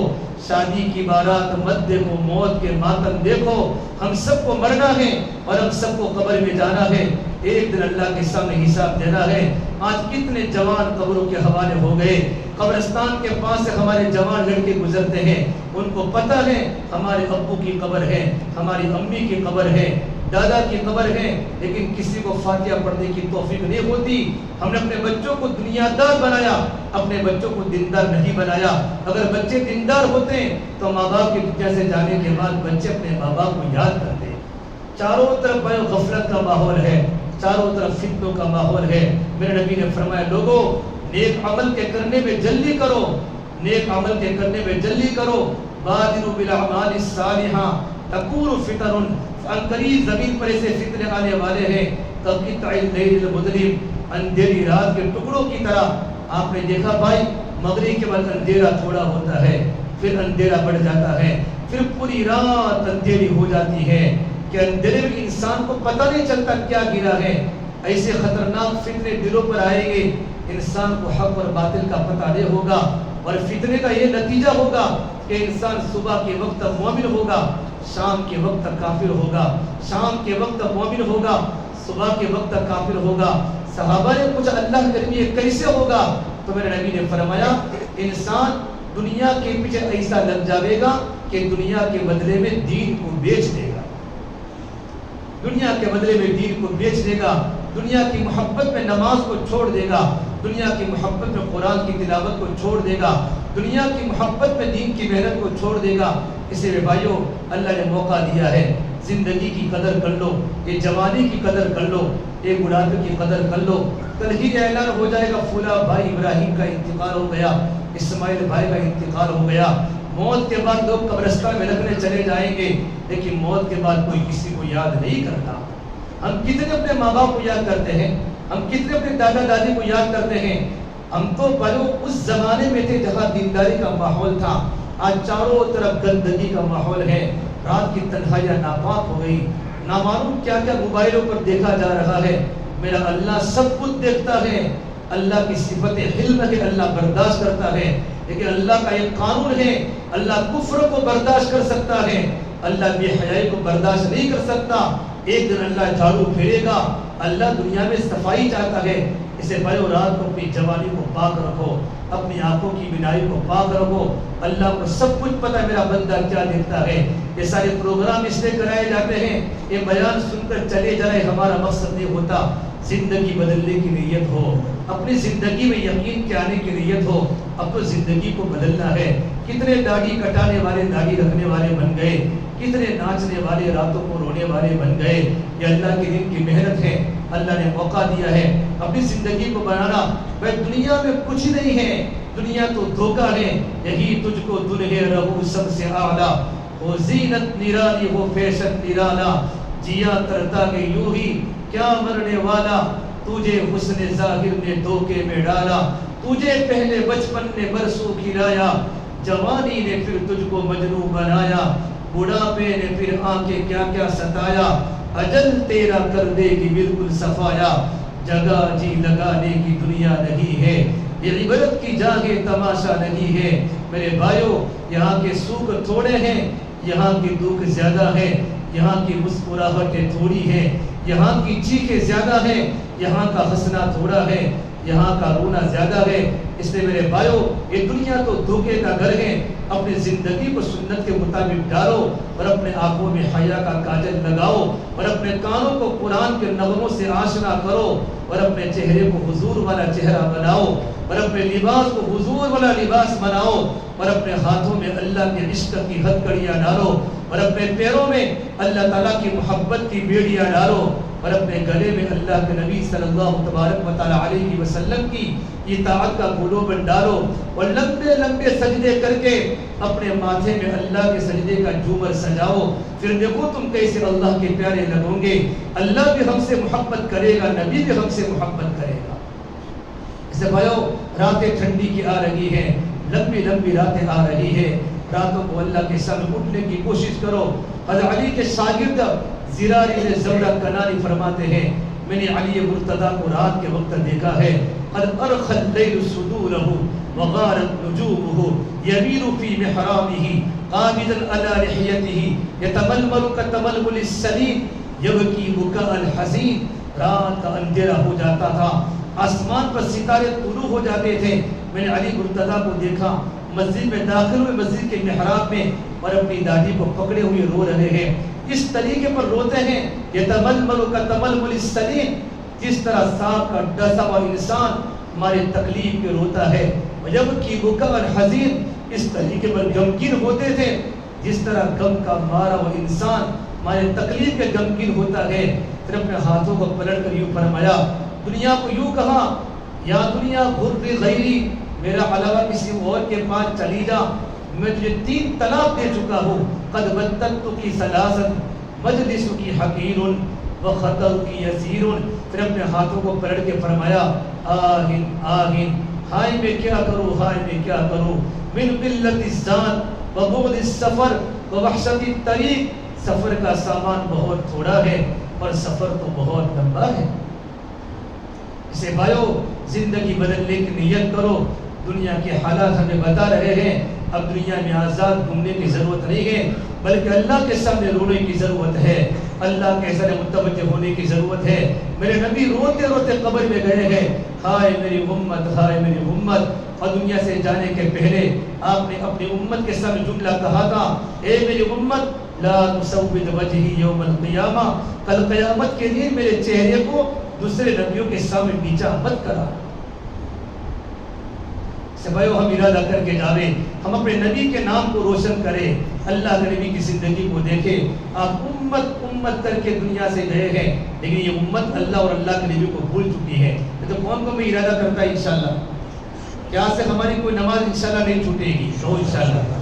S1: شادی کی بارات مت دیکھو، موت کے ماتم دیکھو۔ ہم سب کو مرنا ہے اور ہم سب کو قبر میں جانا ہے، ایک دن اللہ کے سامنے حساب دینا ہے۔ آج کتنے جوان قبروں کے حوالے ہو گئے، قبرستان کے پاس سے ہمارے جوان لڑکے گزرتے ہیں، ان کو پتہ ہے ہمارے ابو کی قبر ہے، ہماری امی کی قبر ہے، دادا کی قبر ہے، لیکن کسی کو فاتحہ پڑھنے کی توفیق نہیں ہوتی۔ ہم نے اپنے بچوں کو دنیا دار بنایا، اپنے بچوں کو دیندار نہیں بنایا۔ اگر بچے دیندار ہوتے تو ماں باپ کی دنیا سے جانے کے بعد بچے اپنے ماں باپ کو یاد کرتے۔ چاروں طرف غفلت کا ماحول ہے، چاروں طرف فتنوں کا ماحول ہے۔ میرے نبی نے فرمایا لوگوں نیک عمل کے کرنے میں جلدی کرو، نیک عمل کے کرنے میں جلدی کرو، بادروا بالاعمال الصالحہ تکون فتن، قریب زمین پر ایسے فتنے آنے والے ہیں قطع اللیل المظلم، اندھیری رات کے ٹکڑوں کی طرح۔ آپ نے دیکھا بھائی مغرب کے بعد اندھیرا تھوڑا ہوتا ہے، پھر اندھیرا بڑھ جاتا ہے، پھر پوری رات اندھیری ہو جاتی ہے کہ اندھیرے میں انسان کو پتہ نہیں چلتا کیا گرا ہے۔ ایسے خطرناک فتنے دلوں پر آئیں گے، انسان کو حق اور باطل کا پتہ نہیں ہوگا، اور فتنے کا یہ نتیجہ ہوگا کہ انسان صبح کے وقت مومن ہوگا، شام کے وقت کافر ہوگا، شام کے وقت مومن ہوگا، صبح کے وقت کافر ہوگا۔ صحابہ نے پوچھا اللہ کے نبی یہ کیسے ہوگا؟ تو میرے نبی نے فرمایا انسان دنیا کے پیچھے ایسا لگ جاوے گا کہ دنیا کے بدلے میں دین کو بیچ دے گا، دنیا کے بدلے میں دین کو بیچ دے گا، دنیا کی محبت میں نماز کو چھوڑ دے گا، دنیا کی محبت میں قرآن کی تلاوت کو چھوڑ دے گا، دنیا کی محبت میں دین کی محنت کو چھوڑ دے گا۔ اس لیے بھائیوں اللہ نے موقع دیا ہے، زندگی کی قدر کر لو، یہ جوانی کی قدر کر لو، یہ بڑھاپے کی قدر کر لو۔ کل ہی اعلان ہو جائے گا فلاں بھائی ابراہیم کا انتقال ہو گیا، اسماعیل بھائی کا انتقال ہو گیا۔ موت کے بعد لوگ قبرستان میں رکھنے چلے جائیں گے، لیکن موت کے بعد کوئی کسی کو یاد نہیں کرتا۔ ہم کتنے اپنے ماں باپ کو یاد کرتے ہیں، ہم کتنے اپنے دادا دادی کو یاد کرتے ہیں۔ ہم تو بڑوں اس زمانے میں تھے جہاں دینداری کا ماحول تھا، آج چاروں طرف گندگی کا ماحول ہے، رات کی تنہائیاں ناپاک ہو گئی، نامعلوم کیا کیا موبائلوں پر دیکھا جا رہا ہے۔ میرا اللہ سب کچھ دیکھتا ہے، اللہ کی صفت حلم ہے، اللہ برداشت کرتا ہے، لیکن اللہ کا ایک قانون ہے، اللہ کفر کو برداشت کر سکتا ہے، اللہ بے حیائی کو برداشت نہیں کر سکتا۔ ایک دن اللہ جھاڑو پھیرے گا، اللہ دنیا میں صفائی چاہتا ہے۔ اسے بھائیو رات کو اپنی جوانی کو پاک رکھو، اپنی آنکھوں کی بینائی کو پاک رکھو۔ اللہ کو سب کچھ پتہ ہے میرا بندہ کیا دیکھتا ہے۔ یہ سارے پروگرام اس لیے کرائے جاتے ہیں، یہ بیان سن کر چلے جائے ہمارا مقصد نہیں ہوتا۔ زندگی بدلنے کی نیت ہو، اپنی زندگی میں یقین کے آنے کی نیت ہو، اب تو زندگی کو بدلنا ہے۔ کتنے داڑھی کٹانے والے داڑھی رکھنے والے بن گئے، کتنے ناچنے والے راتوں کو رونے والے بن گئے۔ یہ اللہ کے دین کی محنت ہے، اللہ نے موقع دیا ہے اپنی زندگی کو بنانا۔ بھائی دنیا میں کچھ نہیں ہے، دنیا تو دھوکہ ہے، یہی تجھ کو دلہے رہو سب سے اعلیٰ، ہو زینت نرالی ہو فیشن نرالا، جیا کرتا کہ یوں ہی کیا مرنے والا، تجھے حسن ظاہر نے دھوکے میں ڈالا، تجھے پہلے بچپن نے برسوں کھلایا، جوانی نے پھر تجھ کو مجنوں بنایا، بڑھاپے نے پھر آنکھیں کیا کیا ستایا، اجل تیرا کر دے گی بالکل صفایا، جگہ جی لگانے کی دنیا نہیں ہے، یہ عبرت کی جاگے تماشا نہیں ہے۔ میرے بھائیوں یہاں کے سوکھ تھوڑے ہیں، یہاں کی دکھ زیادہ ہے، یہاں کی مسکراہٹیں تھوڑی ہیں، یہاں کی چیخیں زیادہ ہیں، یہاں کا ہنسنا تھوڑا ہے، یہاں کا رونا زیادہ ہے۔ اس لیے میرے بھائیوں یہ دنیا تو دھوکے کا گھر ہے، اپنی زندگی کو سنت کے مطابق ڈالو، اور اپنے آنکھوں میں حیا کا کاجل لگاؤ، اور اپنے کانوں کو قرآن کے نغموں سے آشنا کرو، اور اپنے چہرے کو حضور والا چہرہ بناؤ، اور اپنے لباس کو حضور والا لباس بناؤ، اور اپنے ہاتھوں میں اللہ کے عشق کی ہتھ کڑیاں ڈالو، اور اپنے پیروں میں اللہ تعالیٰ کی محبت کی بیڑیاں ڈالو۔ اور اپنے گلے میں اللہ کے نبی صلی اللہ تبارک و تعالی علیہ وسلم کی اطاعت کا گلوبن ڈالو اور لمبے لمبے سجدے کر کے اپنے ماتھے میں اللہ کے سجدے کا جھومر سجاؤ. پھر دیکھو تم کیسے اللہ کے پیارے لگو گے. اللہ بھی ہم سے محبت کرے گا, نبی بھی ہم سے محبت کرے گا. اسے بھائیو راتیں ٹھنڈی کی آ رہی ہیں, لمبی لمبی راتیں آ رہی ہے. راتوں کو اللہ کے سامنے اٹھنے کی کوشش کرو. حضرت علی کے شاگرد زرار ابن زورہ کنانی فرماتے ہیں میں نے علی مرتضیٰ کو رات کے وقت دیکھا ہے. قد ارخى الليل صدوره وغارت نجومه يميل في محرابه قابضا على لحيته يتململ كتململ السليم يبكي بكاء الحزين. رات کا اندھیرا ہو جاتا تھا, آسمان پر ستارے طلوع ہو جاتے تھے. میں نے علی مرتضیٰ کو دیکھا مسجد میں داخل ہوئے, مسجد کے محراب میں, اور اپنی دادی کو پکڑے ہوئے رو رہے ہیں. اس طریقے پر روتے ہیں یتململ کتململ السلیم, جس طرح سانپ کا ڈسا ہوا انسان ہمارے تکلیف کے روتا ہے. ویبکی بکا الحزین, اس طریقے پر غمگین ہوتے تھے جس طرح غم کا مارا ہوا انسان ہمارے تکلیف کے غمگین ہوتا ہے. پھر اپنے ہاتھوں کو پلٹ کر یوں فرمایا, دنیا کو یوں کہا یا دنیا غر غیری, میرا علاوہ کسی اور کے پاس چلی جا, میں تجھے 3 طلاق دے چکا ہوں. قد بدت کی ثلاثا مجلس کی حقیر و خطر کی یسیر. پھر اپنے ہاتھوں کو پلٹ کے فرمایا آہن آہن, ہائے میں کیا کروں, ہائے میں کیا کروں. من قلت الزاد و بعد السفر و وحشت الطریق, سفر کا سامان بہت تھوڑا ہے اور سفر تو بہت لمبا ہے. اسے بھائیو زندگی بدلنے کی نیت کرو. دنیا کے حالات ہمیں بتا رہے ہیں اب دنیا میں آزاد گھومنے کی ضرورت نہیں ہے, بلکہ اللہ کے سامنے رونے کی ضرورت ہے, اللہ کے سامنے متوجہ ہونے کی ضرورت ہے. میرے نبی روتے روتے قبر میں گئے ہیں, ہائے میری امت, ہائے میری امت. اور دنیا سے جانے کے پہلے آپ نے اپنی امت کے سامنے جملہ کہا تھا, اے میری امت لا تسود وجہی یوم القیامہ, کل قیامت کے دن میرے چہرے کو دوسرے نبیوں کے سامنے نیچا مت کرا. بھائیو ہم ارادہ کر کے جاوے, ہم اپنے نبی کے نام کو روشن کریں, اللہ کے نبی کی زندگی کو دیکھیں. آپ امت امت کر کے دنیا سے گئے ہیں, لیکن یہ امت اللہ اور اللہ کے نبی کو بھول چکی ہے. تو کون کو میں ارادہ کرتا ہے انشاءاللہ کیا سے ہماری کوئی نماز انشاءاللہ نہیں چھوٹے گی, تو انشاءاللہ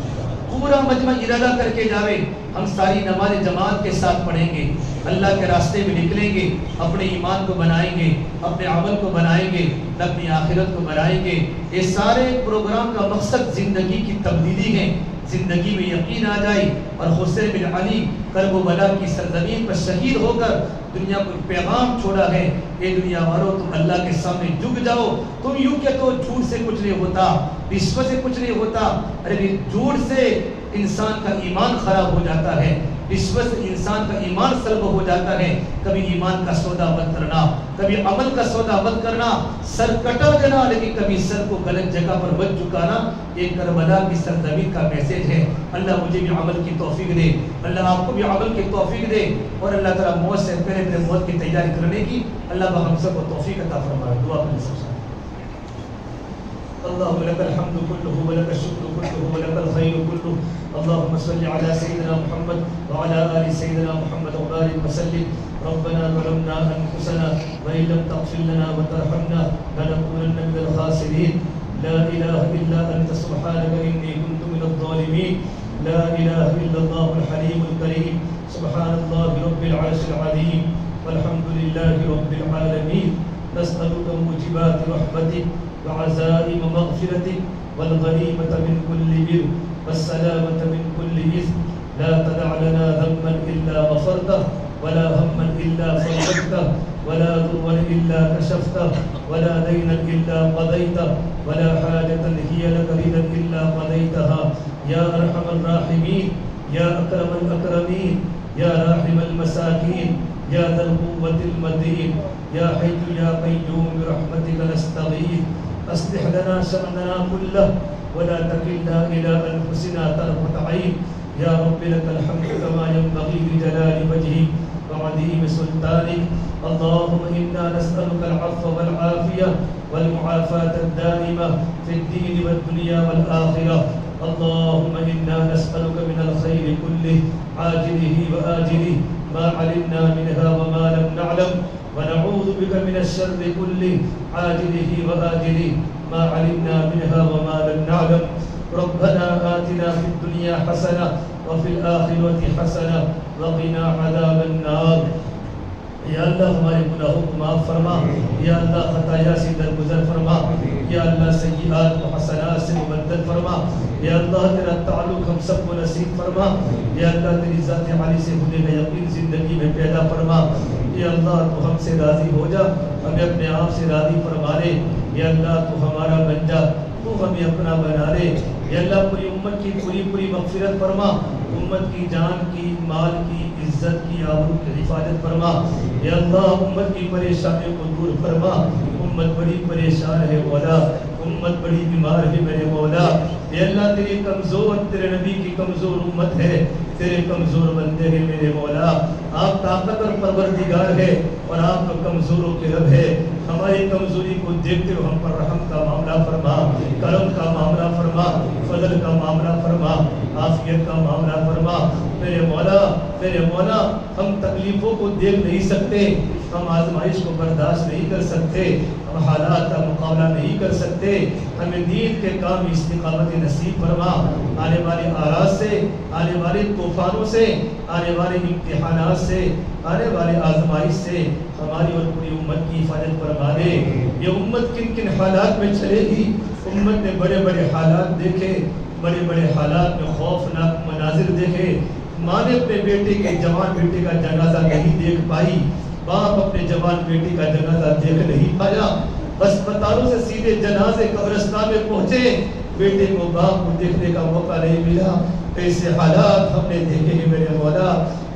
S1: پورا مجمع ارادہ کر کے جاوے, ہم ساری نماز جماعت کے ساتھ پڑھیں گے, اللہ کے راستے میں نکلیں گے, اپنے ایمان کو بنائیں گے, اپنے عمل کو بنائیں گے, اپنی آخرت کو بنائیں گے. یہ سارے پروگرام کا مقصد زندگی کی تبدیلی ہے, زندگی میں یقین آ جائے. اور حسین بن علی کرب و بلا کی سرزمین پر شہید ہو کر دنیا کو پیغام چھوڑا ہے, اے دنیا والو تم اللہ کے سامنے جھک جاؤ. تم یوں کہ تو جھوٹ سے کچھ نہیں ہوتا, رشوت سے کچھ نہیں ہوتا. ارے جھوٹ سے انسان کا ایمان خراب ہو جاتا ہے, رشوت سے انسان کا ایمان سلب ہو جاتا ہے. کبھی ایمان کا سودا مت کرنا, کبھی عمل کا سودا مت کرنا, سر کٹا دینا لیکن کبھی سر کو غلط جگہ پر مت جھکانا. یہ کربلا کی سرزمین کا میسج ہے. اللہ مجھے بھی عمل کی توفیق دے, اللہ آپ کو بھی عمل کی توفیق دے, اور اللہ تعالیٰ موت سے پہلے اپنے موت کی تیاری کرنے کی اللہ ہم سب کو توفیق عطا فرمائے. دعا کریں سب سے. اللهم لك الحمد كله ولك الشكر كله ولك الخير كله. اللهم صل على سيدنا محمد وعلى آل سيدنا محمد وبارك وسلم. ربنا ظلمنا أنفسنا وإن لم تغفر لنا وترحمنا لنكونن من الخاسرين. لا إله إلا أنت سبحانك إني كنت من الظالمين. لا إله إلا الله الحليم الكريم. سبحان الله رب العرش العظيم والحمد لله رب العالمين. نسألك موجبات رحمتك وعزائم مغفرتك والغنيمة من كل بر والسلامة من كل إثم. لا تدع لنا ذنبا إلا غفرته ولا هما إلا فرجته ولا ضرا إلا كشفته ولا دينا إلا قضيته ولا حاجة هي لك رضا إلا قضيتها. يا أرحم الراحمين, يا أكرم الأكرمين, يا راحم المساكين, يا ذا القوة المتين, يا حي يا قيوم برحمتك نستغيث. أصلح لنا شأننا كله ولا تكلنا إلى أنفسنا طرفة عين. يا رب لك الحمد كما ينبغي لجلال وجهك وعظيم سلطانك. اللهم إنا نسألك العفو والعافية والمعافاة الدائمة في الدين والدنيا والآخرة. اللهم إنا نسألك من الخير كله عاجله وآجله
S2: ما علمنا منها وما لم نعلم ونعوذ بك من الشر كله عاجله وآجله ما علمنا منها وما لم نعلم ربنا آتنا في الدنيا حسنة وفي الآخرة حسنة وقنا عذاب النار. یا اللہ ہمارے گناہوں کو معاف فرما، یا اللہ خطایا سے درگزر فرما، یا اللہ سیئات و حسنات سے مبدل فرما، یا اللہ تیرا تعلق ہم سب کو نصیب فرما، یا اللہ تیری ذات عالی سے ہونے کا یقین زندگی میں پیدا فرما، یا اللہ تو ہم سے راضی ہو جا، ہمیں اپنے آپ سے راضی فرما لے، یا اللہ تو ہمارا بن جا، تو ہمیں اپنا بنا لے، یا اللہ پوری امت کی پوری مغفرت فرما، امت کی جان کی مال کی عزت کی آبرو کی حفاظت فرما، یا اللہ امت کی پریشانیوں کو دور فرما، امت بڑی پریشان ہے مولا، امت بڑی بیمار ہے میرے مولا، یا اللہ تیری کمزور، تیرے نبی کی کمزور امت ہے، تیرے کمزور بندے ہیں میرے مولا، آپ طاقت اور پروردگار ہے اور آپ تو کمزوروں کے رب ہے، ہماری کمزوری کو دیکھتے ہو ہم پر رحم کا معاملہ فرما، کرم کا معاملہ فرما، فضل کا معاملہ فرما، عافیت کا معاملہ فرما میرے مولا ہم تکلیفوں کو دیکھ نہیں سکتے، ہم آزمائش کو برداشت نہیں کر سکتے، ہم حالات کا مقابلہ نہیں کر سکتے، ہمیں دین کے کام استقامت نصیب فرما، آنے والے آراز سے، آنے والے طوفانوں سے، آنے والے امتحانات سے، آنے والے آزمائش سے ہماری اور پوری امت کی حفاظت فرما دے۔ یہ امت کن کن حالات میں چلے گی؟ امت نے بڑے بڑے حالات دیکھے، بڑے بڑے حالات میں خوفناک مناظر دیکھے، ماں نے اپنے بیٹے کے جوان بیٹے کا جنازہ نہیں دیکھ پائی، باپ اپنے جوان بیٹے کا جنازہ دیکھ نہیں پایا، اسپتالوں سے سیدھے جنازے قبرستان میں پہنچے، بیٹے کو باپ کو دیکھنے کا موقع نہیں ملا۔ ایسے حالات ہم نے دیکھے ہیں میرے مولا،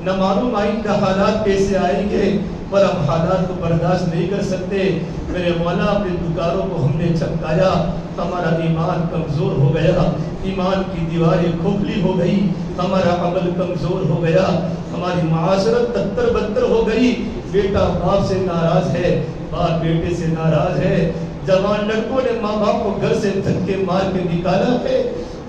S2: نہ معلوم آئندہ حالات کیسے آئیں گے، پر ہم حالات کو برداشت نہیں کر سکتے میرے مولا، اپنے دکاروں کو ہم نے چمکایا، ہمارا ایمان کمزور ہو گیا، ایمان کی دیواریں کھوکھلی ہو گئی، ہمارا عمل کمزور ہو گیا، ہماری معاشرت تتر بتر ہو گئی، بیٹا باپ سے ناراض ہے، باپ بیٹے سے ناراض ہے، جوان لڑکوں نے ماں باپ کو گھر سے دھکے مار کے نکالا ہے،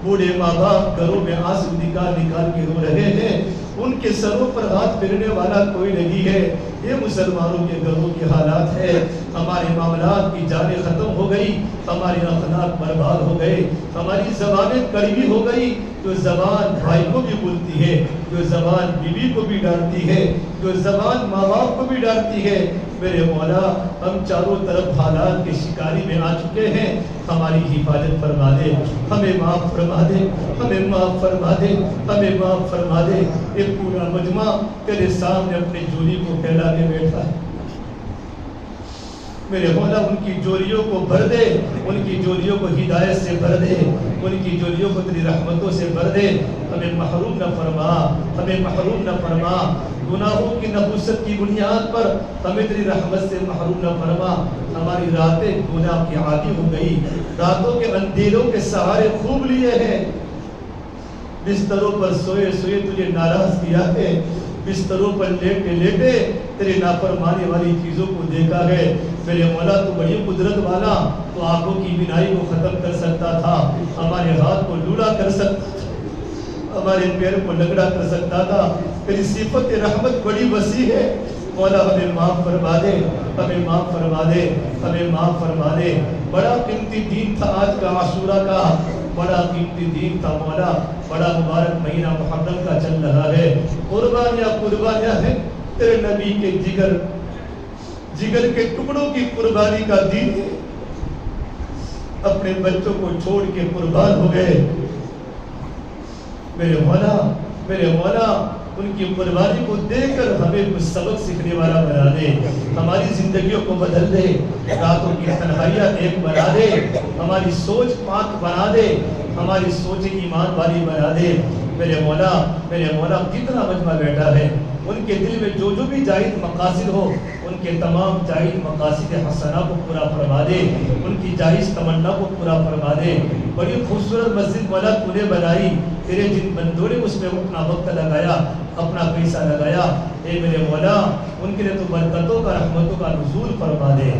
S2: بوڑھے ماں باپ گھروں میں آنسو نکال کے رو رہے ہیں، ان کے سروں پر ہاتھ پھیرنے والا کوئی نہیں ہے۔ یہ مسلمانوں کے گھروں کے حالات ہے، ہمارے معاملات کی جانیں ختم ہو گئی، ہمارے اخلاق برباد ہو گئے، ہماری زبانیں کڑوی ہو گئی، جو زبان بھائی کو بھی بولتی ہے، جو زبان بیوی کو بھی ڈانٹتی ہے، جو زبان ماں باپ کو بھی ڈانٹتی ہے میرے مولا، ہم چاروں طرف حالات کے شکاری میں آ چکے ہیں، ہماری حفاظت فرما دے، ہمیں معاف فرما دے، ہمیں معاف فرما دے، ہمیں معاف فرما دے۔ ایک پورا مجمع تیرے سامنے اپنی جولی کو پھیلا کے بیٹھا ہے میرے مولا، ان کی جولیوں کو بھر دے، ان کی جولیوں کو ہدایت سے بھر دے، ان کی جولیوں کو تیری رحمتوں سے بھر دے، ہمیں محروم نہ فرما، ہمیں محروم نہ فرما، گناہوں کی نحوست کی بنیاد پر ہمیں تیری رحمت سے محروم نہ فرما۔ ہماری راتیں گناہ کی عادی ہو گئی، راتوں کے اندھیروں کے سہارے خوب لیے ہیں، بستروں پر سوئے سوئے تجھے ناراض کیا ہے، بستروں پر لیٹے لیٹے تیرے نافرمانی والی چیزوں کو دیکھا ہے میرے مولا، تو بڑی قدرت والا، تو آنکھوں کی بینائی کو ختم کر سکتا تھا، ہمارے ہاتھ کو لولا کر سکتا تھا، ہمارے پیر کو لنگڑا کر سکتا تھا، تیری صفت رحمت بڑی وسیع ہے مولا، ہمیں معاف فرما دے، ہمیں معاف فرما دے، ہمیں معاف فرما دے۔ بڑا قیمتی دن تھا آج کا عاشورہ کا، بڑا قیمتی دن تھا مولا، بڑا مبارک مہینہ محرم کا چل رہا ہے، قربانیاں ہیں تیرے نبی کے جگر کے ٹکڑوں کی قربانی کا دن ہے، اپنے بچوں کو چھوڑ کے قربان ہو گئے میرے مولا، ان کی قربانی کو دیکھ کر ہمیں کچھ سبق سیکھنے والا بنا دے، ہماری زندگیوں کو بدل دے، راتوں کی تنہائیاں ایک بنا دے، ہماری سوچ پاک بنا دے، ہماری سوچ ایمان والی بنا دے میرے مولا، کتنا مجمع بیٹھا ہے، ان کے دل میں جو بھی جائز مقاصد ہو، ان کے تمام جائز مقاصد حسنہ کو پورا فرما دے، ان کی جائز تمنا کو پورا فرما دے۔ بڑی خوبصورت مسجد مولا تو نے بنائی، تیرے جن بندوں نے اس میں اپنا وقت لگایا، اپنا پیسہ لگایا، اے میرے مولا ان کے لیے تو برکتوں کا رحمتوں کا نزول فرما دے،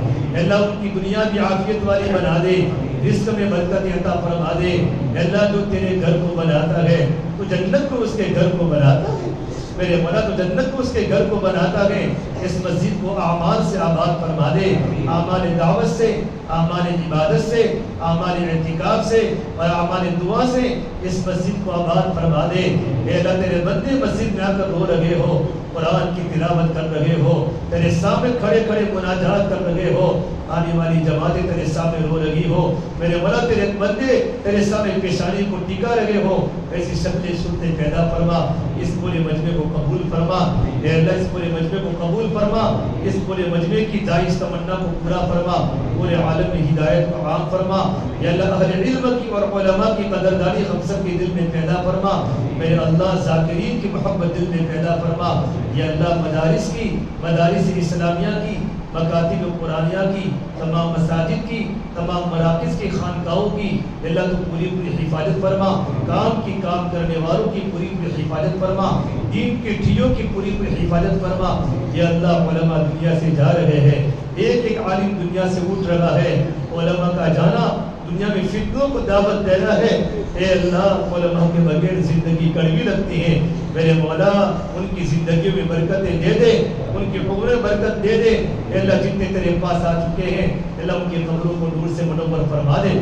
S2: اللہ ان کی دنیا بھی عافیت والی بنا دے، رزق میں برکت عطا فرما دے، اللہ جو تیرے گھر کو بناتا ہے تو جنت کو اس کے گھر کو بناتا ہے، میرے مولا تو جنت کو اس کے گھر کو بناتا ہے، اس مسجد کو اعمال سے آباد فرما دے، اعمال دعوت سے، اعمال عبادت سے، اعمال اعتکاف سے اور اعمال دعا سے اس مسجد کو آباد فرما دے۔ اے اللہ تیرے بندے مسجد میں آ کر رو رہے ہو، قرآن کی تلاوت کر رہے ہو، تیرے سامنے کھڑے کھڑے مناجات کر رہے ہو، آنے والی جماعتیں تیرے سامنے رو رہی ہو، میرے مولا تیرے بندے تیرے سامنے پیشانی کو ٹکا رہے ہو، ایسی شکلیں صورتیں پیدا فرما، اس پورے مجمع کو قبول فرما، اے اللہ اس پورے مجمع کو قبول فرما، اس پورے مجمع کی جائز تمنا کو پورا فرما، پورے عالم میں ہدایت کو عام فرما، یا اللہ اہل علم کی اور علماء کی قدردانی ہم سب کے دل میں پیدا فرما، میرے اللہ ذاکرین کی محبت دل میں پیدا فرما، یا اللہ مدارس کی، مدارس اسلامیہ کی، مکاتب قرآنیہ کی، تمام مساجد کی، تمام مراکز کی، خانقاہوں کی اللہ تو پوری حفاظت فرما، کام کرنے والوں کی پوری حفاظت فرما، دین کے ٹھیوں کی پوری حفاظت فرما، یا اللہ علماء دنیا سے جا رہے ہیں، ایک ایک عالم دنیا سے اٹھ رہا ہے، علماء کا جانا دنیا میں فتنوں کو دعوت دینا ہے، اے اللہ علماء کے بغیر زندگی کڑوی لگتی ہے، میرے مولا ان کی زندگیوں میں برکتیں دے دے، ان کی عمر میں برکت دے دے، اے اللہ جتنے تیرے پاس آ چکے ہیں اللہ ان کی قبروں کو نور سے منور فرما دے،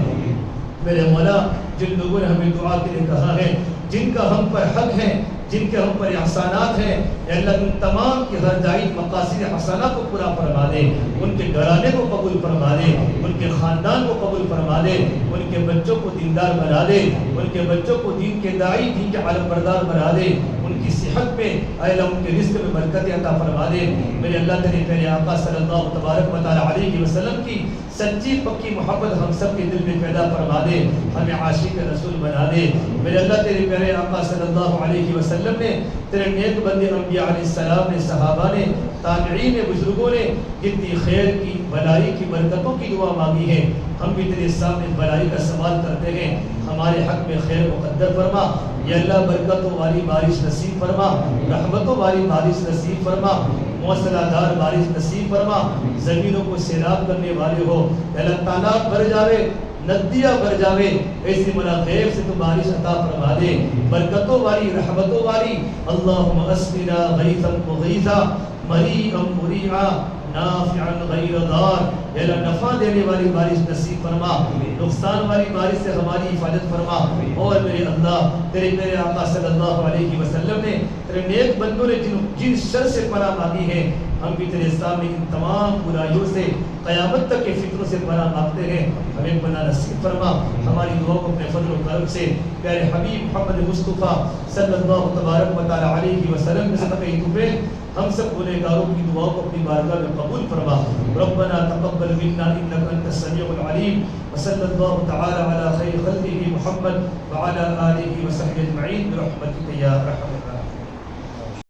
S2: میرے مولا جن لوگوں نے ہمیں دعا کے لیے کہا ہے، جن کا ہم پر حق ہے، جن کے ہم پر احسانات ہیں، اے اللہ ان تمام کی ہر جائز مقاصد حسنہ کو پورا فرما دے، ان کے گھرانے کو قبول فرما دے، ان کے خاندان کو قبول فرما دے، ان کے بچوں کو دیندار بنا دے، ان کے بچوں کو دین کے داعی، دین کے عالم بردار بنا دے، ان کی صحت میں اے اللہ ان کے رزق میں برکت عطا فرما دے، میرے اللہ تیرے پیارے آقا صلی اللہ تبارک و تعالی علیہ وسلم کی سچی پکی محبت ہم سب کے دل میں پیدا فرما دے، ہمیں عاشق رسول بنا دے، میرے اللہ تیرے پیارے آقا صلی اللہ علیہ وسلم نے، تیرے نیک بندے انبیاء علیہ السلام نے، صحابہ نے، تابعین نے، بزرگوں نے جتنی خیر کی، بھلائی کی، برکتوں کی دعا مانگی ہے، ہم بھی تیرے سامنے بھلائی کا سوال کرتے ہیں، ہمارے حق میں خیر مقدر فرما، یا اللہ برکتوں والی بارش نصیب فرما، رحمتوں والی بارش نصیب فرما، موسلا دار بارش نصیب فرما، زمینوں کو سیراب کرنے والے ہو، اللہ تالاب بھر جاوے، ندیاں بھر جاوے، ایسی مناخیب سے تو بارش عطا فرما دے، برکتوں والی، رحمتوں والی، اللہم اسقنا غیثا مغیثا مریعا مریعا نافعا غیر ضار، اے اللہ نفع دینے والی بارش نصیب فرما، نقصان والی بارش سے ہماری حفاظت فرما، اور میرے اللہ تیرے میرے آقا صلی اللہ علیہ وسلم نے، تیرے نیک بندوں نے جن شر سے پناہ مانگی ہے، ہم بھی تیرے سامنے ان تمام برائیوں سے، قیامت تک کے فکروں سے پناہ مانگتے ہیں، ہمیں پناہ نصیب فرما، ہماری دعا کو اپنے فضل و کرم سے پیارے حبیب محمد مصطفیٰ صلی اللہ تبارک و تعالی علیہ وسلم کے صدقے توفے ہم سب گنہگاروں کی دعاؤں کو اپنی بارگاہ میں قبول فرما، ربنا تقبل منا انك انت السميع العليم، وصلى الله تعالى على خير خلقه محمد وعلى آله وصحبه اجمعين برحمتك يا ارحم